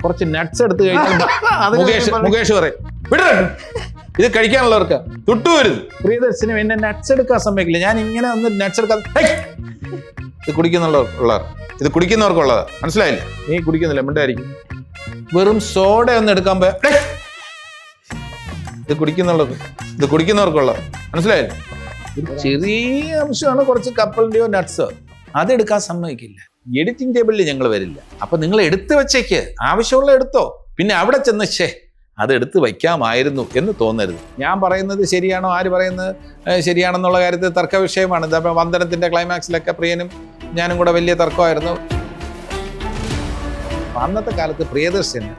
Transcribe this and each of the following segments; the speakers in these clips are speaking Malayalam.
കുറച്ച് നട്ട്സ് എടുത്ത് കഴിക്കാൻ മുകേഷ് പറയും വിട ഇത് കഴിക്കാനുള്ളവർക്ക് തൊട്ടുവരുത്. പ്രിയദർശനും എന്നെ നട്ട്സ് എടുക്കാൻ സമ്മതിക്കില്ല. ഞാൻ ഇങ്ങനെ ഒന്ന് നട്ട്സ് എടുക്കാൻ ഇത് ഇത് കുടിക്കുന്നവർക്കുള്ളതാ, മനസ്സിലായില്ല? നീ കുടിക്കുന്നില്ല മിണ്ടായിരിക്കും. വെറും സോഡ ഒന്ന് എടുക്കാൻ ഇത് കുടിക്കുന്നവർക്കുള്ളത്, മനസ്സിലായില്ല? ഒരു ചെറിയ അംശമാണ് കുറച്ച് കപ്പലിന്റെയോ നട്ട്സോ, അതെടുക്കാൻ സമ്മതിക്കില്ല. എഡിറ്റിംഗ് ടേബിളിൽ ഞങ്ങൾ വരില്ല. അപ്പൊ നിങ്ങൾ എടുത്തു വെച്ചേക്ക്, ആവശ്യമുള്ള എടുത്തോ. പിന്നെ അവിടെ ചെന്ന് അത് എടുത്ത് വയ്ക്കാമായിരുന്നു എന്ന് തോന്നരുത്. ഞാൻ പറയുന്നത് ശരിയാണോ, ആര് പറയുന്നത് ശരിയാണെന്നുള്ള കാര്യത്തിൽ തർക്ക വിഷയമാണ്. എന്താ വന്ദനത്തിന്റെ ക്ലൈമാക്സിലൊക്കെ പ്രിയനും ഞാനും കൂടെ വലിയ തർക്കമായിരുന്നു. അന്നത്തെ കാലത്ത് പ്രിയദർശന്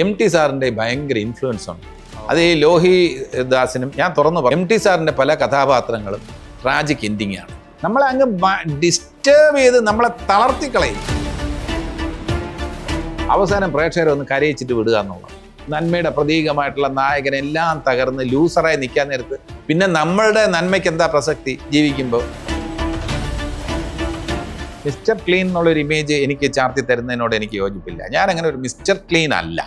MT സാറിന്റെ ഭയങ്കര ഇൻഫ്ലുവൻസ് ഉണ്ട്. അത് ഈ ലോഹി ദാസിനും ഞാൻ തുറന്നു പറഞ്ഞു. MT സാറിന്റെ പല കഥാപാത്രങ്ങളും ട്രാജിക് എൻഡിങ് ആണ്. നമ്മളെ അങ്ങ് ഡിസ്റ്റർബ് ചെയ്ത് നമ്മളെ തളർത്തിക്കളയും. അവസാനം പ്രേക്ഷകരെ ഒന്ന് കരയിച്ചിട്ട് വിടുക എന്നുള്ളത്. നന്മയുടെ പ്രതീകമായിട്ടുള്ള നായകനെല്ലാം തകർന്ന് ലൂസറായി നിൽക്കാൻ നേരത്ത് പിന്നെ നമ്മളുടെ നന്മയ്ക്ക് എന്താ പ്രസക്തി ജീവിക്കുമ്പോൾ? മിസ്റ്റർ ക്ലീൻ എന്നുള്ളൊരു ഇമേജ് എനിക്ക് ചാർത്തി തരുന്നതിനോട് എനിക്ക് യോജിപ്പില്ല. ഞാൻ അങ്ങനെ ഒരു മിസ്റ്റർ ക്ലീൻ അല്ല.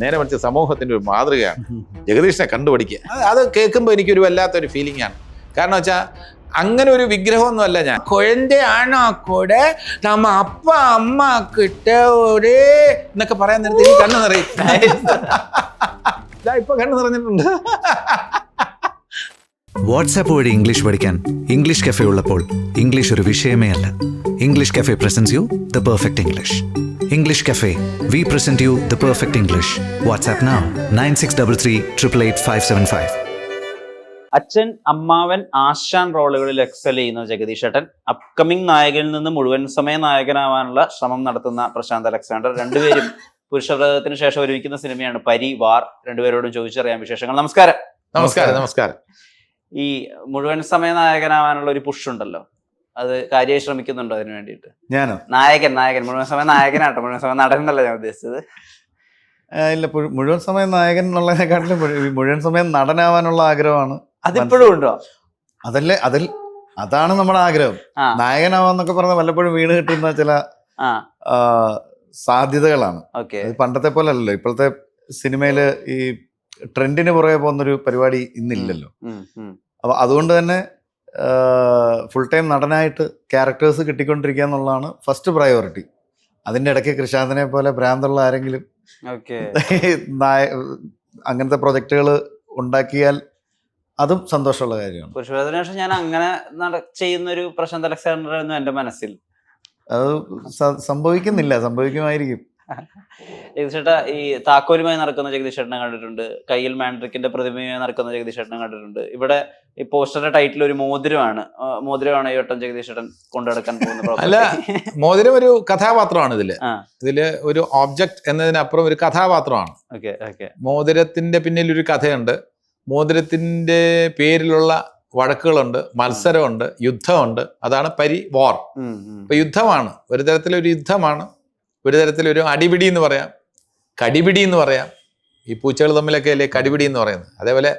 നേരെ മറിച്ച് സമൂഹത്തിന്റെ ഒരു മാതൃകയാണ്. ജഗദീഷിനെ കണ്ടുപിടിക്കുക, അത് കേൾക്കുമ്പോൾ എനിക്കൊരു വല്ലാത്തൊരു ഫീലിംഗ് ആണ്. കാരണം വെച്ചാൽ അങ്ങനെ ഒരു വിഗ്രഹമൊന്നുമല്ല ഞാൻ. കൊഴന്റെ ആണോ കൂടെ നമ്മ അപ്പ അമ്മ കിട്ട ഒരേ എന്നൊക്കെ പറയാൻ നേരത്തെ എനിക്ക് കണ്ണു നിറയും. ഇപ്പൊ കണ്ണു നിറഞ്ഞിട്ടുണ്ട്. വാട്സാപ്പ് വഴി ഇംഗ്ലീഷ് പഠിക്കാൻ ഇംഗ്ലീഷ് കഫേ ഉള്ളപ്പോൾ ഇംഗ്ലീഷ് ഒരു വിഷയമേ അല്ല. English cafe presents you the perfect English. English cafe, we present you the perfect English. WhatsApp now 9633 888 575. അച്ഛൻ, അമ്മാവൻ, ആശാൻ റോളുകളിൽ എക്സൽ ചെയ്യുന്ന ജഗദീഷ് ഏട്ടൻ അപ്കമിംഗ് നായകനിൽ നിന്ന് മുഴുവൻ സമയ നായകനാവാനുള്ള ശ്രമം നടത്തുന്ന പ്രശാന്ത് അലക്സാണ്ടർ. രണ്ടുപേരും പുരുഷവ്രതത്തിന് ശേഷം ഒരുമിക്കുന്ന സിനിമയാണ് പരി വാർ. രണ്ടുപേരോടും ചോദിച്ചറിയാം വിശേഷങ്ങൾ. നമസ്കാരം. നമസ്കാരം. ഈ മുഴുവൻ സമയ നായകനാവാനുള്ള ഒരു പുഷ് ഉണ്ടല്ലോ, അത് കാര്യമായി ശ്രമിക്കുന്നുണ്ടോ അതിന് വേണ്ടിയിട്ട്? ഞാനോ? നായകൻ മുഴുവൻ സമയ നായകനാട്ടോ, മുഴുവൻ സമയ നടൻ എന്നല്ല ഞാൻ ഉദ്ദേശിച്ചത്. ഇല്ല, മുഴുവൻ സമയം നായകൻ എന്നുള്ളതിനെക്കാട്ടിലും മുഴുവൻ സമയം നടനാവാനുള്ള ആഗ്രഹമാണ്. അതിപ്പോഴും ഉണ്ടോ? അതാണ് നമ്മുടെ ആഗ്രഹം. നായകനാവാന്നൊക്കെ പറഞ്ഞാൽ വല്ലപ്പോഴും വീണ് കിട്ടുന്ന ചില സാധ്യതകളാണ്. പണ്ടത്തെ പോലെ അല്ലല്ലോ. ഇപ്പോഴത്തെ സിനിമയില് ഈ ട്രെൻഡിന് പുറകെ പോകുന്നൊരു പരിപാടി ഇന്നില്ലല്ലോ. അപ്പൊ അതുകൊണ്ട് തന്നെ ഫുൾ ടൈം നടനായിട്ട് ക്യാരക്ടേഴ്സ് കിട്ടിക്കൊണ്ടിരിക്കുക എന്നുള്ളതാണ് ഫസ്റ്റ് പ്രയോറിറ്റി. അതിന്റെ ഇടയ്ക്ക് കൃഷാന്തനെ പോലെ ഭ്രാന്തുള്ള ആരെങ്കിലും അങ്ങനത്തെ പ്രൊജക്ടുകൾ ഉണ്ടാക്കിയാൽ അതും സന്തോഷമുള്ള കാര്യമാണ്. പുരുഷവേദന ഞാൻ അങ്ങനെ ചെയ്യുന്ന ഒരു പ്രശാന്ത് അലക്സാണ്ടർ ആയിരുന്നു എന്റെ മനസ്സിൽ. അത് സംഭവിക്കുന്നില്ല, സംഭവിക്കുമായിരിക്കും. ജഗദീഷേട്ടാ, ഈ താക്കോലുമായി നടക്കുന്ന ജഗദീഷേട്ടനെ കണ്ടിട്ടുണ്ട്, കയ്യിൽ മാൻഡ്രിക്കിന്റെ പ്രതിമയുമായി നടക്കുന്ന ജഗദീഷേട്ടനെ കണ്ടിട്ടുണ്ട്. ഇവിടെ ഈ പോസ്റ്ററിന്റെ ടൈറ്റിൽ ഒരു മോതിരമാണ് ഈ വട്ടം ജഗദീഷേട്ടൻ കൊണ്ടുനടക്കാൻ പോകുന്നത്. അല്ല, മോതിരം ഒരു കഥാപാത്രമാണ്. ഇതില് ഒരു ഓബ്ജക്ട് എന്നതിനപ്പുറം ഒരു കഥാപാത്രമാണ്. മോതിരത്തിന്റെ പിന്നിൽ ഒരു കഥയുണ്ട്. മോതിരത്തിന്റെ പേരിലുള്ള വഴക്കുകളുണ്ട്, മത്സരമുണ്ട്, യുദ്ധമുണ്ട്. അതാണ് പരി വാർ. ഇപ്പൊ യുദ്ധമാണ്, ഒരു തരത്തിലൊരു യുദ്ധമാണ്, ഒരു തരത്തിലൊരു അടിപിടി എന്ന് പറയാം, കടിപിടി എന്ന് പറയാം. ഈ പൂച്ചകൾ തമ്മിലൊക്കെ അല്ലേ കടിപിടി എന്ന് പറയുന്നത്. അതേപോലെ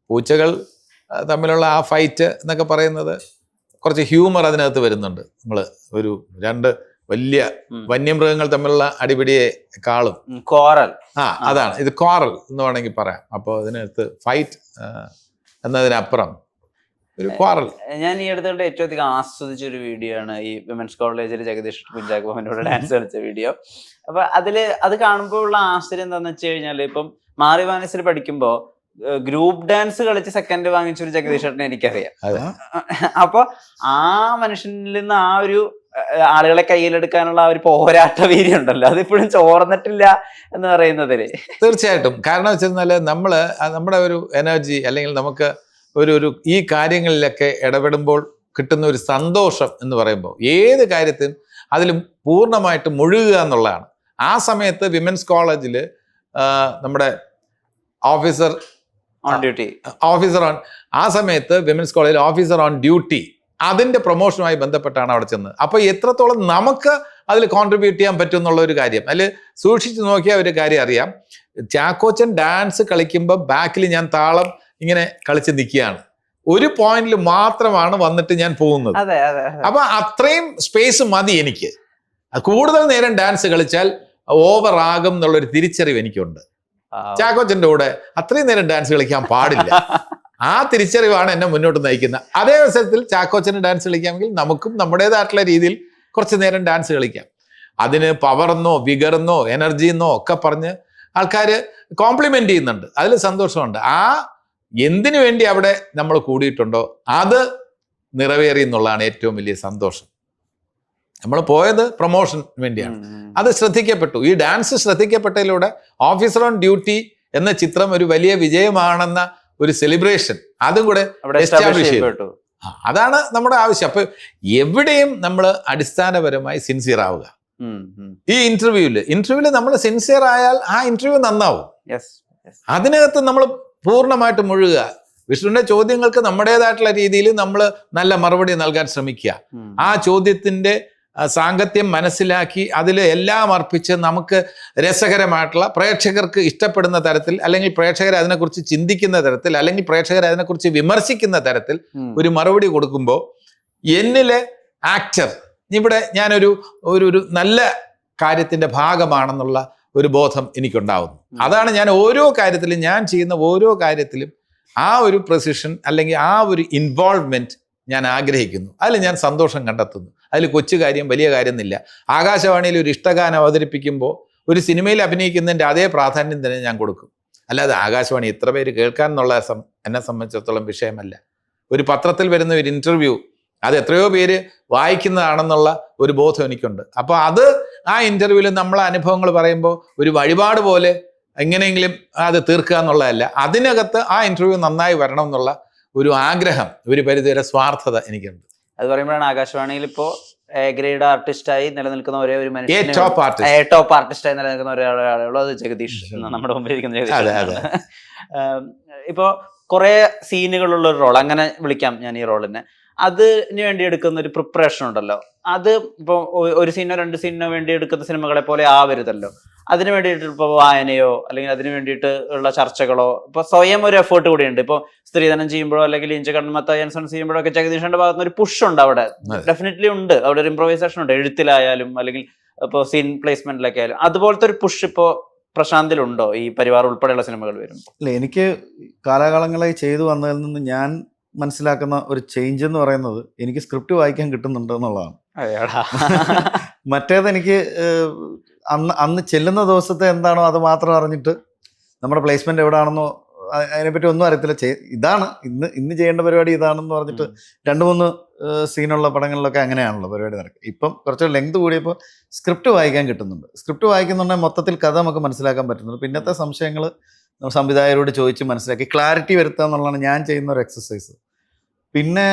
പൂച്ചകൾ തമ്മിലുള്ള ആ ഫൈറ്റ് എന്നൊക്കെ പറയുന്നത് കുറച്ച് ഹ്യൂമർ അതിനകത്ത് വരുന്നുണ്ട്. നമ്മള് ഒരു രണ്ട് വലിയ വന്യമൃഗങ്ങൾ തമ്മിലുള്ള അടിപിടിയെക്കാളും കോറൽ, അതാണ് ഇത് കോറൽ എന്ന് വേണമെങ്കിൽ പറയാം. അപ്പോൾ ഇതിനകത്ത് ഫൈറ്റ് എന്നതിനപ്പുറം ഒരു കോറൽ. ഞാൻ ഈ അടുത്തുകൊണ്ട് ഏറ്റവും അധികം ആസ്വദിച്ച ഒരു വീഡിയോ ആണ് ഈ വിമൻസ് കോളേജിൽ ജഗദീഷ് കുഞ്ചാക്കോ മോഹനോട് ഡാൻസ് കളിച്ച വീഡിയോ. അപ്പൊ അത് കാണുമ്പോൾ ഉള്ള ആശ്ചര്യം എന്താന്ന് വെച്ച് കഴിഞ്ഞാല്, ഇപ്പം മാറി വാനസിൽ പഠിക്കുമ്പോ ഗ്രൂപ്പ് ഡാൻസ് കളിച്ച് സെക്കൻഡ് വാങ്ങിച്ച ഒരു ജഗദീഷ് ഏട്ടനെ എനിക്കറിയാം. അപ്പൊ ആ മനുഷ്യനിൽ നിന്ന് ആ ഒരു ആളുകളെ കയ്യിലെടുക്കാനുള്ള ആ ഒരു പോരാട്ട വീര്യം ഉണ്ടല്ലോ, അതിപ്പോഴും ചോർന്നിട്ടില്ല എന്ന് പറയുന്നതില്. തീർച്ചയായിട്ടും. കാരണം വെച്ചിരുന്നാല് നമ്മുടെ ഒരു എനർജി അല്ലെങ്കിൽ നമുക്ക് ഒരു ഈ കാര്യങ്ങളിലൊക്കെ ഇടപെടുമ്പോൾ കിട്ടുന്ന ഒരു സന്തോഷം എന്ന് പറയുമ്പോൾ ഏത് കാര്യത്തിനും അതിലും പൂർണ്ണമായിട്ട് മുഴുകുക എന്നുള്ളതാണ്. ആ സമയത്ത് വിമൻസ് കോളേജിൽ നമ്മുടെ ഓഫീസർ ഓൺ ആ സമയത്ത് വിമൻസ് കോളേജിൽ ഓഫീസർ ഓൺ ഡ്യൂട്ടി അതിന്റെ പ്രൊമോഷനുമായി ബന്ധപ്പെട്ടാണ് അവിടെ ചെന്നത്. അപ്പൊ എത്രത്തോളം നമുക്ക് അതിൽ കോൺട്രിബ്യൂട്ട് ചെയ്യാൻ പറ്റും എന്നുള്ള ഒരു കാര്യം അതിൽ സൂക്ഷിച്ചു നോക്കിയ ഒരു കാര്യം അറിയാം. ചാക്കോച്ചൻ ഡാൻസ് കളിക്കുമ്പോൾ ബാക്കിൽ ഞാൻ താളം ഇങ്ങനെ കളിച്ച് നിൽക്കുകയാണ്. ഒരു പോയിന്റിൽ മാത്രമാണ് വന്നിട്ട് ഞാൻ പോകുന്നത്. അപ്പൊ അത്രയും സ്പേസ് മതി എനിക്ക്. കൂടുതൽ നേരം ഡാൻസ് കളിച്ചാൽ ഓവർ ആകും എന്നുള്ളൊരു തിരിച്ചറിവ് എനിക്കുണ്ട്. ചാക്കോച്ചന്റെ കൂടെ അത്രയും നേരം ഡാൻസ് കളിക്കാൻ പാടില്ല. ആ തിരിച്ചറിവാണ് എന്നെ മുന്നോട്ട് നയിക്കുന്നത്. അതേ അവസരത്തിൽ ചാക്കോച്ചന് ഡാൻസ് കളിക്കാമെങ്കിൽ നമുക്കും നമ്മുടേതായിട്ടുള്ള രീതിയിൽ കുറച്ച് നേരം ഡാൻസ് കളിക്കാം. അതിന് പവറെന്നോ വിഗറെന്നോ എനർജിന്നോ ഒക്കെ പറഞ്ഞ് ആൾക്കാർ കോംപ്ലിമെന്റ് ചെയ്യുന്നുണ്ട്. അതിൽ സന്തോഷമുണ്ട്. ആ എന്തിനു വേണ്ടി അവിടെ നമ്മൾ കൂടിയിട്ടുണ്ടോ അത് നിറവേറി എന്നുള്ളതാണ് ഏറ്റവും വലിയ സന്തോഷം. നമ്മൾ പോയത് പ്രൊമോഷൻ വേണ്ടിയാണ്. അത് ശ്രദ്ധിക്കപ്പെട്ടു. ഈ ഡാൻസ് ശ്രദ്ധിക്കപ്പെട്ടതിലൂടെ ഓഫീസർ ഓൺ ഡ്യൂട്ടി എന്ന ചിത്രം ഒരു വലിയ വിജയമാണെന്ന ഒരു സെലിബ്രേഷൻ അതും കൂടെ എസ്റ്റാബ്ലിഷ് ചെയ്തു. അതാണ് നമ്മുടെ ആവശ്യം. അപ്പൊ എവിടെയും നമ്മൾ അടിസ്ഥാനപരമായി സിൻസിയർ ആവുക. ഈ ഇന്റർവ്യൂവില് നമ്മൾ സിൻസിയർ ആയാൽ ആ ഇന്റർവ്യൂ നന്നാവും. അതിനകത്ത് നമ്മൾ പൂർണ്ണമായിട്ട് മുഴുകുക. വിഷ്ണുവിന്റെ ചോദ്യങ്ങൾക്ക് നമ്മുടേതായിട്ടുള്ള രീതിയിൽ നമ്മൾ നല്ല മറുപടി നൽകാൻ ശ്രമിക്കുക. ആ ചോദ്യത്തിന്റെ സാങ്കത്യം മനസ്സിലാക്കി അതിൽ എല്ലാം അർപ്പിച്ച് നമുക്ക് രസകരമായിട്ടുള്ള, പ്രേക്ഷകർക്ക് ഇഷ്ടപ്പെടുന്ന തരത്തിൽ, അല്ലെങ്കിൽ പ്രേക്ഷകർ അതിനെക്കുറിച്ച് ചിന്തിക്കുന്ന തരത്തിൽ, അല്ലെങ്കിൽ പ്രേക്ഷകർ അതിനെക്കുറിച്ച് വിമർശിക്കുന്ന തരത്തിൽ ഒരു മറുപടി കൊടുക്കുമ്പോൾ എന്നിലെ ആക്ടർ ഇവിടെ ഞാനൊരു ഒരു നല്ല കാര്യത്തിന്റെ ഭാഗമാണെന്നുള്ള ഒരു ബോധം എനിക്കുണ്ടാവുന്നു. അതാണ് ഞാൻ ഓരോ കാര്യത്തിലും, ഞാൻ ചെയ്യുന്ന ഓരോ കാര്യത്തിലും ആ ഒരു പ്രസിഷൻ അല്ലെങ്കിൽ ആ ഒരു ഇൻവോൾവ്മെന്റ് ഞാൻ ആഗ്രഹിക്കുന്നു. അതിൽ ഞാൻ സന്തോഷം കണ്ടെത്തുന്നു. അതിൽ കൊച്ചു കാര്യം വലിയ കാര്യം എന്നില്ല. ആകാശവാണിയിൽ ഒരു ഇഷ്ടഗാനം അവതരിപ്പിക്കുമ്പോൾ ഒരു സിനിമയിൽ അഭിനയിക്കുന്നതിൻ്റെ അതേ പ്രാധാന്യം തന്നെ ഞാൻ കൊടുക്കും. അല്ലാതെ ആകാശവാണി എത്ര പേര് കേൾക്കാൻ എന്നുള്ള എന്നെ സംബന്ധിച്ചിടത്തോളം വിഷയമല്ല. ഒരു പത്രത്തിൽ വരുന്ന ഒരു ഇന്റർവ്യൂ അത് എത്രയോ പേര് വായിക്കുന്നതാണെന്നുള്ള ഒരു ബോധം എനിക്കുണ്ട്. അപ്പോൾ അത് ആ ഇന്റർവ്യൂവിൽ നമ്മളെ അനുഭവങ്ങൾ പറയുമ്പോൾ ഒരു വഴിപാട് പോലെ എങ്ങനെയെങ്കിലും അത് തീർക്കുക എന്നുള്ളതല്ല. അതിനകത്ത് ആ ഇന്റർവ്യൂ നന്നായി വരണം എന്നുള്ള ഒരു ആഗ്രഹം, ഒരു പരിധിവരെ സ്വാർത്ഥത എനിക്കുണ്ട്. അത് പറയുമ്പോഴാണ് ആകാശവാണിയിൽ ഇപ്പോ ഗ്രേഡ് ആർട്ടിസ്റ്റായി നിലനിൽക്കുന്ന ഒരേ ഒരു മനുഷ്യൻ, ടോപ്പ് ആർട്ടിസ്റ്റായി നിലനിൽക്കുന്ന ഒരാളുള്ളൂ, അത് ജഗദീഷ്, നമ്മുടെ മുമ്പിൽ ഇരിക്കുന്ന ജഗദീഷ്. ഇപ്പോ കുറെ സീനുകളുള്ള ഒരു റോൾ, അങ്ങനെ വിളിക്കാം ഞാൻ ഈ റോളിനെ. അതിന് വേണ്ടി എടുക്കുന്ന ഒരു പ്രിപ്പറേഷൻ ഉണ്ടല്ലോ, അത് ഇപ്പോൾ ഒരു സീനോ 2 സീനോ വേണ്ടി എടുക്കുന്ന സിനിമകളെ പോലെ ആവരുതല്ലോ. അതിന് വേണ്ടിയിട്ട് ഇപ്പോൾ വായനയോ അല്ലെങ്കിൽ അതിന് വേണ്ടിയിട്ട് ഉള്ള ചർച്ചകളോ, ഇപ്പൊ സ്വയം ഒരു എഫേർട്ട് കൂടിയുണ്ട്. ഇപ്പോൾ സ്ത്രീധനം ചെയ്യുമ്പോഴോ അല്ലെങ്കിൽ ഇഞ്ചകണ്ണമത്ത ജൻസൺ ചെയ്യുമ്പോഴോ ഒക്കെ ജഗദീഷിന്റെ ഭാഗത്തുനിന്ന് ഒരു പുഷ് ഉണ്ട് അവിടെ, ഡെഫിനറ്റ്ലി ഉണ്ട്. അവിടെ ഒരു ഇംപ്രൊവൈസേഷൻ ഉണ്ട്, എഴുത്തിലായാലും അല്ലെങ്കിൽ ഇപ്പോൾ സീൻ പ്ലേസ്മെന്റിലൊക്കെ ആയാലും. അതുപോലത്തെ ഒരു പുഷ് ഇപ്പോൾ പ്രശാന്തിലുണ്ടോ ഈ പരിവാർ ഉൾപ്പെടെയുള്ള സിനിമകൾ വരുമ്പോൾ? അല്ല, എനിക്ക് കാലാകാലങ്ങളായി ചെയ്തു വന്നതിൽ നിന്ന് ഞാൻ മനസ്സിലാക്കുന്ന ഒരു ചേഞ്ച് എന്ന് പറയുന്നത് എനിക്ക് സ്ക്രിപ്റ്റ് വായിക്കാൻ കിട്ടുന്നുണ്ട് എന്നുള്ളതാണ്. മറ്റേത് എനിക്ക് അന്ന് ചെല്ലുന്ന ദിവസത്തെ എന്താണോ അത് മാത്രം അറിഞ്ഞിട്ട് നമ്മുടെ പ്ലേസ്മെന്റ് എവിടെയാണെന്നോ അതിനെപ്പറ്റി ഒന്നും അറിയത്തില്ല. ഇതാണ് ഇന്ന് ചെയ്യേണ്ട പരിപാടി ഇതാണെന്ന് പറഞ്ഞിട്ട് 2-3 സീനുള്ള പടങ്ങളിലൊക്കെ അങ്ങനെയാണല്ലോ പരിപാടി നടക്കുക. ഇപ്പം കുറച്ച് ലെങ്ത് കൂടിയപ്പോൾ സ്ക്രിപ്റ്റ് വായിക്കാൻ കിട്ടുന്നുണ്ട്. സ്ക്രിപ്റ്റ് വായിക്കുന്നുണ്ടെങ്കിൽ മൊത്തത്തിൽ കഥ നമുക്ക് മനസ്സിലാക്കാൻ പറ്റുന്നുണ്ട്. പിന്നത്തെ സംശയങ്ങൾ സംവിധായകരോട് ചോദിച്ച് മനസ്സിലാക്കി ക്ലാരിറ്റി വരുത്തുക എന്നുള്ളതാണ് ഞാൻ ചെയ്യുന്ന ഒരു എക്സസൈസ്. പിന്നെ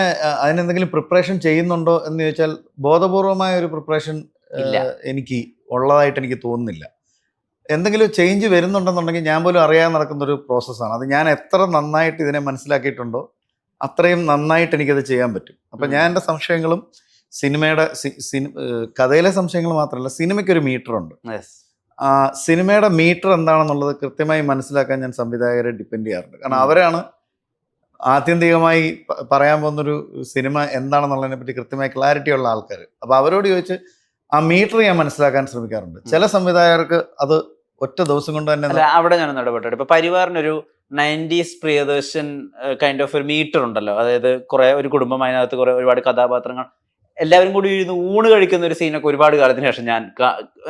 അതിനെന്തെങ്കിലും പ്രിപ്പറേഷൻ ചെയ്യുന്നുണ്ടോ എന്ന് ചോദിച്ചാൽ ബോധപൂർവമായ ഒരു പ്രിപ്പറേഷൻ എനിക്ക് ഉള്ളതായിട്ട് എനിക്ക് തോന്നുന്നില്ല. എന്തെങ്കിലും ചേഞ്ച് വരുന്നുണ്ടെന്നുണ്ടെങ്കിൽ ഞാൻ പോലും അറിയാതെ നടക്കുന്ന ഒരു പ്രോസസ്സാണ് അത്. ഞാൻ എത്ര നന്നായിട്ട് ഇതിനെ മനസ്സിലാക്കിയിട്ടുണ്ടോ അത്രയും നന്നായിട്ട് എനിക്കത് ചെയ്യാൻ പറ്റും. അപ്പം ഞാൻ എൻ്റെ സംശയങ്ങളും സിനിമയുടെ കഥയിലെ സംശയങ്ങൾ മാത്രമല്ല, സിനിമയ്ക്കൊരു മീറ്ററുണ്ട്. സിനിമയുടെ മീറ്റർ എന്താണെന്നുള്ളത് കൃത്യമായി മനസ്സിലാക്കാൻ ഞാൻ സംവിധായകരെ ഡിപ്പെൻഡ് ചെയ്യാറുണ്ട്. കാരണം അവരാണ് ആത്യന്തികമായി പറയാൻ പോകുന്നൊരു സിനിമ എന്താണെന്നുള്ളതിനെ പറ്റി കൃത്യമായി ക്ലാരിറ്റി ഉള്ള ആൾക്കാർ. അപ്പോൾ അവരോട് ചോദിച്ച് ആ മീറ്റർ ഞാൻ മനസ്സിലാക്കാൻ ശ്രമിക്കാറുണ്ട്. ചില സംവിധായകർക്ക് അത് ഒറ്റ ദിവസം കൊണ്ട് തന്നെ. അവിടെ ഞാൻ ഇടപെട്ടു. ഇപ്പൊ പരിവാറിനൊരു 90s പ്രിയദർശൻ കൈൻഡ് ഓഫ് ഒരു മീറ്റർ ഉണ്ടല്ലോ. അതായത് ഒരു കുടുംബം, അതിനകത്ത് ഒരുപാട് കഥാപാത്രങ്ങൾ, എല്ലാവരും കൂടി ഇരുന്ന് ഊണ് കഴിക്കുന്ന ഒരു സീനൊക്കെ ഒരുപാട് കാലത്തിന് ശേഷം ഞാൻ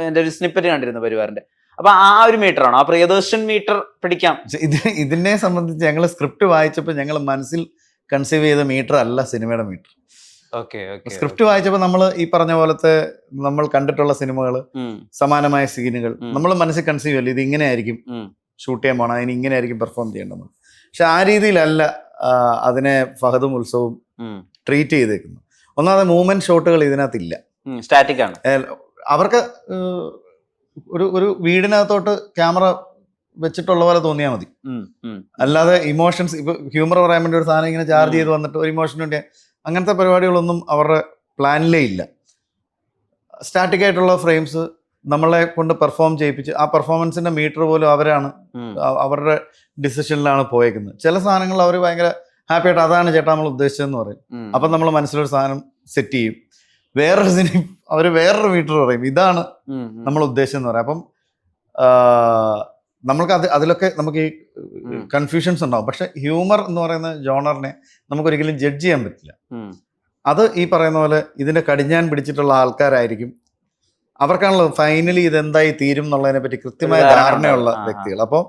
എൻ്റെ ഒരു സ്നിപ്പറ്റ് കണ്ടിരുന്നു പരിവാറിന്റെ. അപ്പൊ ആ ഒരു മീറ്റർ ആണോ, ആ പ്രിയദർശൻ മീറ്റർ പിടിക്കാം? ഇതിനെ സംബന്ധിച്ച് ഞങ്ങൾ സ്ക്രിപ്റ്റ് വായിച്ചപ്പോൾ ഞങ്ങൾ മനസ്സിൽ കൺസീവ് ചെയ്ത മീറ്റർ അല്ല സിനിമയുടെ മീറ്റർ. സ്ക്രിപ്റ്റ് വായിച്ചപ്പോൾ നമ്മൾ ഈ പറഞ്ഞ പോലത്തെ നമ്മൾ കണ്ടിട്ടുള്ള സിനിമകൾ, സമാനമായ സീനുകൾ നമ്മൾ മനസ്സിൽ കൺസീവ് ചെയ്യല്ലോ. ഇത് ഇങ്ങനെയായിരിക്കും ഷൂട്ട് ചെയ്യാൻ പോകണം, അതിന് ഇങ്ങനെയായിരിക്കും പെർഫോം ചെയ്യേണ്ടത്. പക്ഷെ ആ രീതിയിലല്ല അതിനെ ഫഹദും ഉത്സവവും ട്രീറ്റ് ചെയ്തേക്കുന്നു. ഒന്നാമത് മൂവ്മെന്റ് ഷോട്ടുകൾ ഇതിനകത്തില്ല, സ്റ്റാറ്റിക് ആണ്. അവർക്ക് ഒരു വീടിനകത്തോട്ട് ക്യാമറ വെച്ചിട്ടുള്ള പോലെ തോന്നിയാൽ മതി. അല്ലാതെ ഇമോഷൻസ്, ഇപ്പൊ ഹ്യൂമർ പറയാൻ വേണ്ടി ഒരു സാധനം ഇങ്ങനെ ചാർജ് ചെയ്ത് വന്നിട്ട് ഒരു ഇമോഷൻ വേണ്ടി അങ്ങനത്തെ പരിപാടികളൊന്നും അവരുടെ പ്ലാനിലേ ഇല്ല. സ്റ്റാറ്റിക് ആയിട്ടുള്ള ഫ്രെയിംസ് നമ്മളെ കൊണ്ട് പെർഫോം ചെയ്യിപ്പിച്ച് ആ പെർഫോമൻസിന്റെ മീറ്റർ പോലും അവരാണ്, അവരുടെ ഡിസിഷനിലാണ് പോയേക്കുന്നത്. ചില സാധനങ്ങൾ അവർ ഭയങ്കര ഹാപ്പി ആയിട്ട് അതാണ് ചേട്ടാ നമ്മൾ ഉദ്ദേശിച്ചതെന്ന് പറയും. അപ്പം നമ്മൾ മനസ്സിലൊരു സാധനം സെറ്റ് ചെയ്യും. വേറൊരു സിനിമ അവർ വേറൊരു മീറ്റർ പറയും, ഇതാണ് നമ്മൾ ഉദ്ദേശിച്ചെന്ന് പറയാം. അപ്പം നമ്മൾക്ക് അതിലൊക്കെ നമുക്ക് ഈ കൺഫ്യൂഷൻസ് ഉണ്ടാവും. പക്ഷെ ഹ്യൂമർ എന്ന് പറയുന്ന ജോണറിനെ നമുക്കൊരിക്കലും ജഡ്ജ് ചെയ്യാൻ പറ്റില്ല. അത് ഈ പറയുന്ന പോലെ ഇതിന്റെ കടിഞ്ഞാൻ പിടിച്ചിട്ടുള്ള ആൾക്കാരായിരിക്കും. അവർക്കാണല്ലോ ഫൈനലി ഇതെന്തായി തീരും എന്നുള്ളതിനെ പറ്റി കൃത്യമായ ധാരണയുള്ള വ്യക്തികൾ. അപ്പോൾ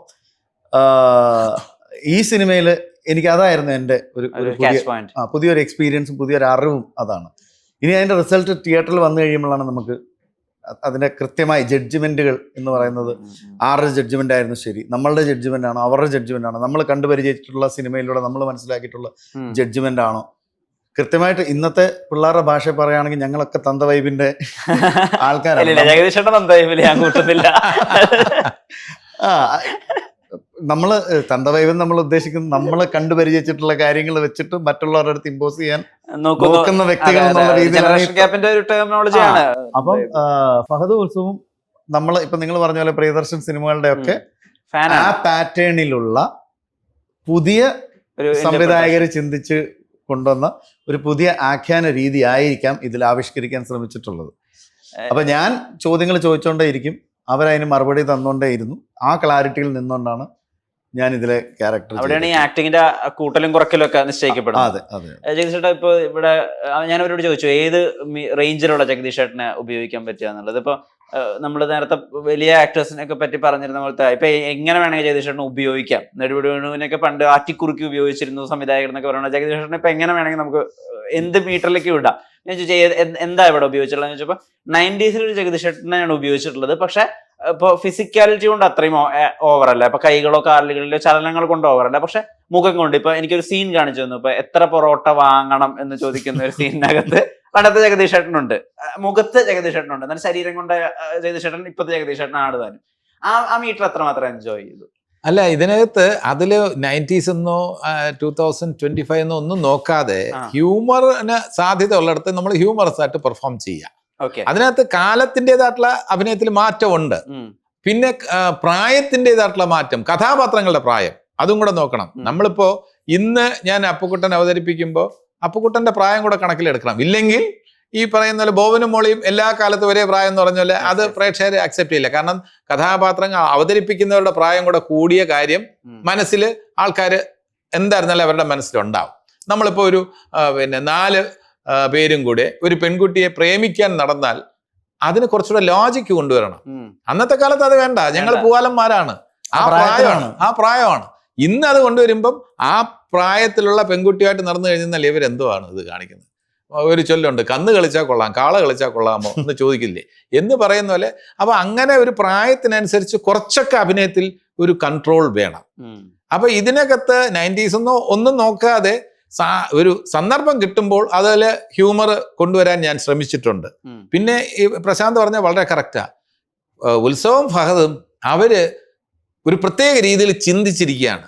ഈ സിനിമയിൽ എനിക്ക് അതായിരുന്നു എൻ്റെ ഒരു പുതിയൊരു എക്സ്പീരിയൻസും പുതിയൊരു അറിവും അതാണ്. ഇനി അതിന്റെ റിസൾട്ട് തിയേറ്ററിൽ വന്നു കഴിയുമ്പോഴാണ് നമുക്ക് അതിന്റെ കൃത്യമായ ജഡ്ജ്മെന്റുകൾ എന്ന് പറയുന്നത് ആരുടെ ജഡ്ജ്മെന്റ് ആയിരുന്നു ശരി, നമ്മളുടെ ജഡ്ജ്മെന്റ് ആണോ അവരുടെ ജഡ്ജ്മെന്റ് ആണോ, നമ്മൾ കണ്ടുപരിചയിച്ചിട്ടുള്ള സിനിമയിലൂടെ നമ്മൾ മനസ്സിലാക്കിയിട്ടുള്ള ജഡ്ജ്മെന്റ് ആണോ. കൃത്യമായിട്ട് ഇന്നത്തെ പിള്ളേരുടെ ഭാഷ പറയുകയാണെങ്കിൽ ഞങ്ങളൊക്കെ തന്ത വൈബിന്റെ ആൾക്കാരാണ്. നമ്മള് തന്ത വൈബ് നമ്മൾ ഉദ്ദേശിക്കുന്നത് നമ്മൾ കണ്ടുപരിചയിച്ചിട്ടുള്ള കാര്യങ്ങൾ വെച്ചിട്ട് മറ്റുള്ളവരുടെ അടുത്ത് ഇമ്പോസ് ചെയ്യാൻ നോക്കുന്ന വ്യക്തികൾ എന്നുള്ള രീതിയിലാണ്. അപ്പം ഫഹദ് ഉത്സവം നമ്മൾ ഇപ്പൊ നിങ്ങൾ പറഞ്ഞ പോലെ പ്രിയദർശൻ സിനിമകളുടെ ഒക്കെ ആ പാറ്റേണിലുള്ള പുതിയ സംവിധായകർ ചിന്തിച്ച് കൊണ്ടുവന്ന ഒരു പുതിയ ആഖ്യാന രീതി ആയിരിക്കാം ഇതിൽ ആവിഷ്കരിക്കാൻ ശ്രമിച്ചിട്ടുള്ളത്. അപ്പൊ ഞാൻ ചോദ്യങ്ങൾ ചോദിച്ചുകൊണ്ടേയിരിക്കും, അവരതിന് മറുപടി തന്നുകൊണ്ടേയിരുന്നു. ആ ക്ലാരിറ്റിയിൽ നിന്നുകൊണ്ടാണ് ഞാൻ ഇതിലെ ക്യാരക്ടർ. അവിടെയാണ് ഈ ആക്ടിങ്ങിന്റെ കൂട്ടലും കുറക്കലും ഒക്കെ നിശ്ചയിക്കപ്പെടുന്നത്. ജഗദീഷ് ചേട്ടാ, ഇപ്പൊ ഇവിടെ ഞാൻ അവരോട് ചോദിച്ചു ഏത് റേഞ്ചിലുള്ള ജഗദീഷ് ചേട്ടനെ ഉപയോഗിക്കാൻ പറ്റുക എന്നുള്ളത്. ഇപ്പൊ നമ്മൾ നേരത്തെ വലിയ ആക്ടേഴ്സിനൊക്കെ പറ്റി പറഞ്ഞിരുന്ന പോലത്തെ ഇപ്പൊ എങ്ങനെ വേണമെങ്കിൽ ജഗദീഷ് ചേട്ടനെ ഉപയോഗിക്കാം. നെടുമുടി വേണുവിനൊക്കെ പണ്ട് ആറ്റിക്കുറുക്കി ഉപയോഗിച്ചിരുന്നു സംവിധായകർ എന്നൊക്കെ പറയുന്നത്. ജഗദീഷ് ചേട്ടനെ ഇപ്പൊ എങ്ങനെ വേണമെങ്കിൽ നമുക്ക് എന്ത് മീറ്ററിലേക്ക് വിടാം. ഞാൻ ചോദിച്ചാൽ എന്താ ഇവിടെ ഉപയോഗിച്ചിട്ടുള്ളത് ചോദിച്ചപ്പോ 90s ഒരു ജഗദീഷ് ചേട്ടനെയാണ് ഉപയോഗിച്ചിട്ടുള്ളത്. പക്ഷെ ഇപ്പൊ ഫിസിക്കാലിറ്റി കൊണ്ട് അത്രയും ഓവറല്ല, ഇപ്പൊ കൈകളോ കാലുകളിലോ ചലനങ്ങൾ കൊണ്ട് ഓവറല്ല, പക്ഷെ മുഖം കൊണ്ട്. ഇപ്പൊ എനിക്കൊരു സീൻ കാണിച്ചു തന്നു, ഇപ്പൊ എത്ര പൊറോട്ട വാങ്ങണം എന്ന് ചോദിക്കുന്ന ഒരു സീനിനകത്ത് പണ്ടത്തെ ജഗദീഷ് ചേട്ടനുണ്ട്, മുഖത്ത് ജഗദീഷ് ചേട്ടനുണ്ട്, എന്നാൽ ശരീരം കൊണ്ട് ജഗദീഷ് ചേട്ടൻ ഇപ്പത്തെ ജഗദീഷ് ചേട്ടനാണ് താനും. ആ മീറ്റർ അത്രമാത്രം എൻജോയ് ചെയ്തു. അല്ല, ഇതിനകത്ത് അതില് 90s എന്നോ 2025 എന്നോ ഒന്നും നോക്കാതെ ഹ്യൂമറിന് സാധ്യത ഉള്ളിടത്ത് നമ്മൾ ഹ്യൂമറസ് ആയിട്ട് പെർഫോം ചെയ്യാം. അതിനകത്ത് കാലത്തിൻ്റെതായിട്ടുള്ള അഭിനയത്തിൽ മാറ്റമുണ്ട്. പിന്നെ പ്രായത്തിൻ്റെതായിട്ടുള്ള മാറ്റം, കഥാപാത്രങ്ങളുടെ പ്രായം അതും കൂടെ നോക്കണം. നമ്മളിപ്പോ ഇന്ന് ഞാൻ അപ്പുക്കുട്ടൻ അവതരിപ്പിക്കുമ്പോൾ അപ്പുക്കുട്ടന്റെ പ്രായം കൂടെ കണക്കിലെടുക്കണം. ഇല്ലെങ്കിൽ ഈ പറയുന്ന പോലെ ബോബനും മോളിയും എല്ലാ കാലത്തും ഒരേ പ്രായം എന്ന് പറഞ്ഞ പോലെ അത് പ്രേക്ഷകരെ അക്സെപ്റ്റ് ചെയ്യില്ല. കാരണം കഥാപാത്രങ്ങൾ അവതരിപ്പിക്കുന്നവരുടെ പ്രായം കൂടെ കൂടിയ കാര്യം മനസ്സിൽ ആൾക്കാർ എന്തായിരുന്നാലും അവരുടെ മനസ്സിലുണ്ടാവും. നമ്മളിപ്പോൾ ഒരു 4 പേരും കൂടെ ഒരു പെൺകുട്ടിയെ പ്രേമിക്കാൻ നടന്നാൽ അതിന് കുറച്ചുകൂടെ ലോജിക്ക് കൊണ്ടുവരണം. അന്നത്തെ കാലത്ത് അത് വേണ്ട, ഞങ്ങൾ പൂവാലന്മാരാണ്, ആ പ്രായമാണ്. ഇന്ന് അത് കൊണ്ടുവരുമ്പം ആ പ്രായത്തിലുള്ള പെൺകുട്ടിയായിട്ട് നടന്നു കഴിഞ്ഞാൽ ഇവരെന്തോ ആണ് ഇത് കാണിക്കുന്നത്. ഒരു ചൊല്ലുണ്ട്, കന്ന് കളിച്ചാൽ കൊള്ളാം കാള കളിച്ചാൽ കൊള്ളാമോ എന്ന് ചോദിക്കില്ലേ എന്ന് പറയുന്ന പോലെ. അപ്പൊ അങ്ങനെ ഒരു പ്രായത്തിനനുസരിച്ച് കുറച്ചൊക്കെ അഭിനയത്തിൽ ഒരു കൺട്രോൾ വേണം. അപ്പൊ ഇതിനകത്ത് 90s ഒന്നും നോക്കാതെ ഒരു സന്ദർഭം കിട്ടുമ്പോൾ അതിൽ ഹ്യൂമർ കൊണ്ടുവരാൻ ഞാൻ ശ്രമിച്ചിട്ടുണ്ട്. പിന്നെ ഈ പ്രശാന്ത് പറഞ്ഞാൽ വളരെ കറക്റ്റാ. ഉത്സവം ഫഹദും അവര് ഒരു പ്രത്യേക രീതിയിൽ ചിന്തിച്ചിരിക്കുകയാണ്.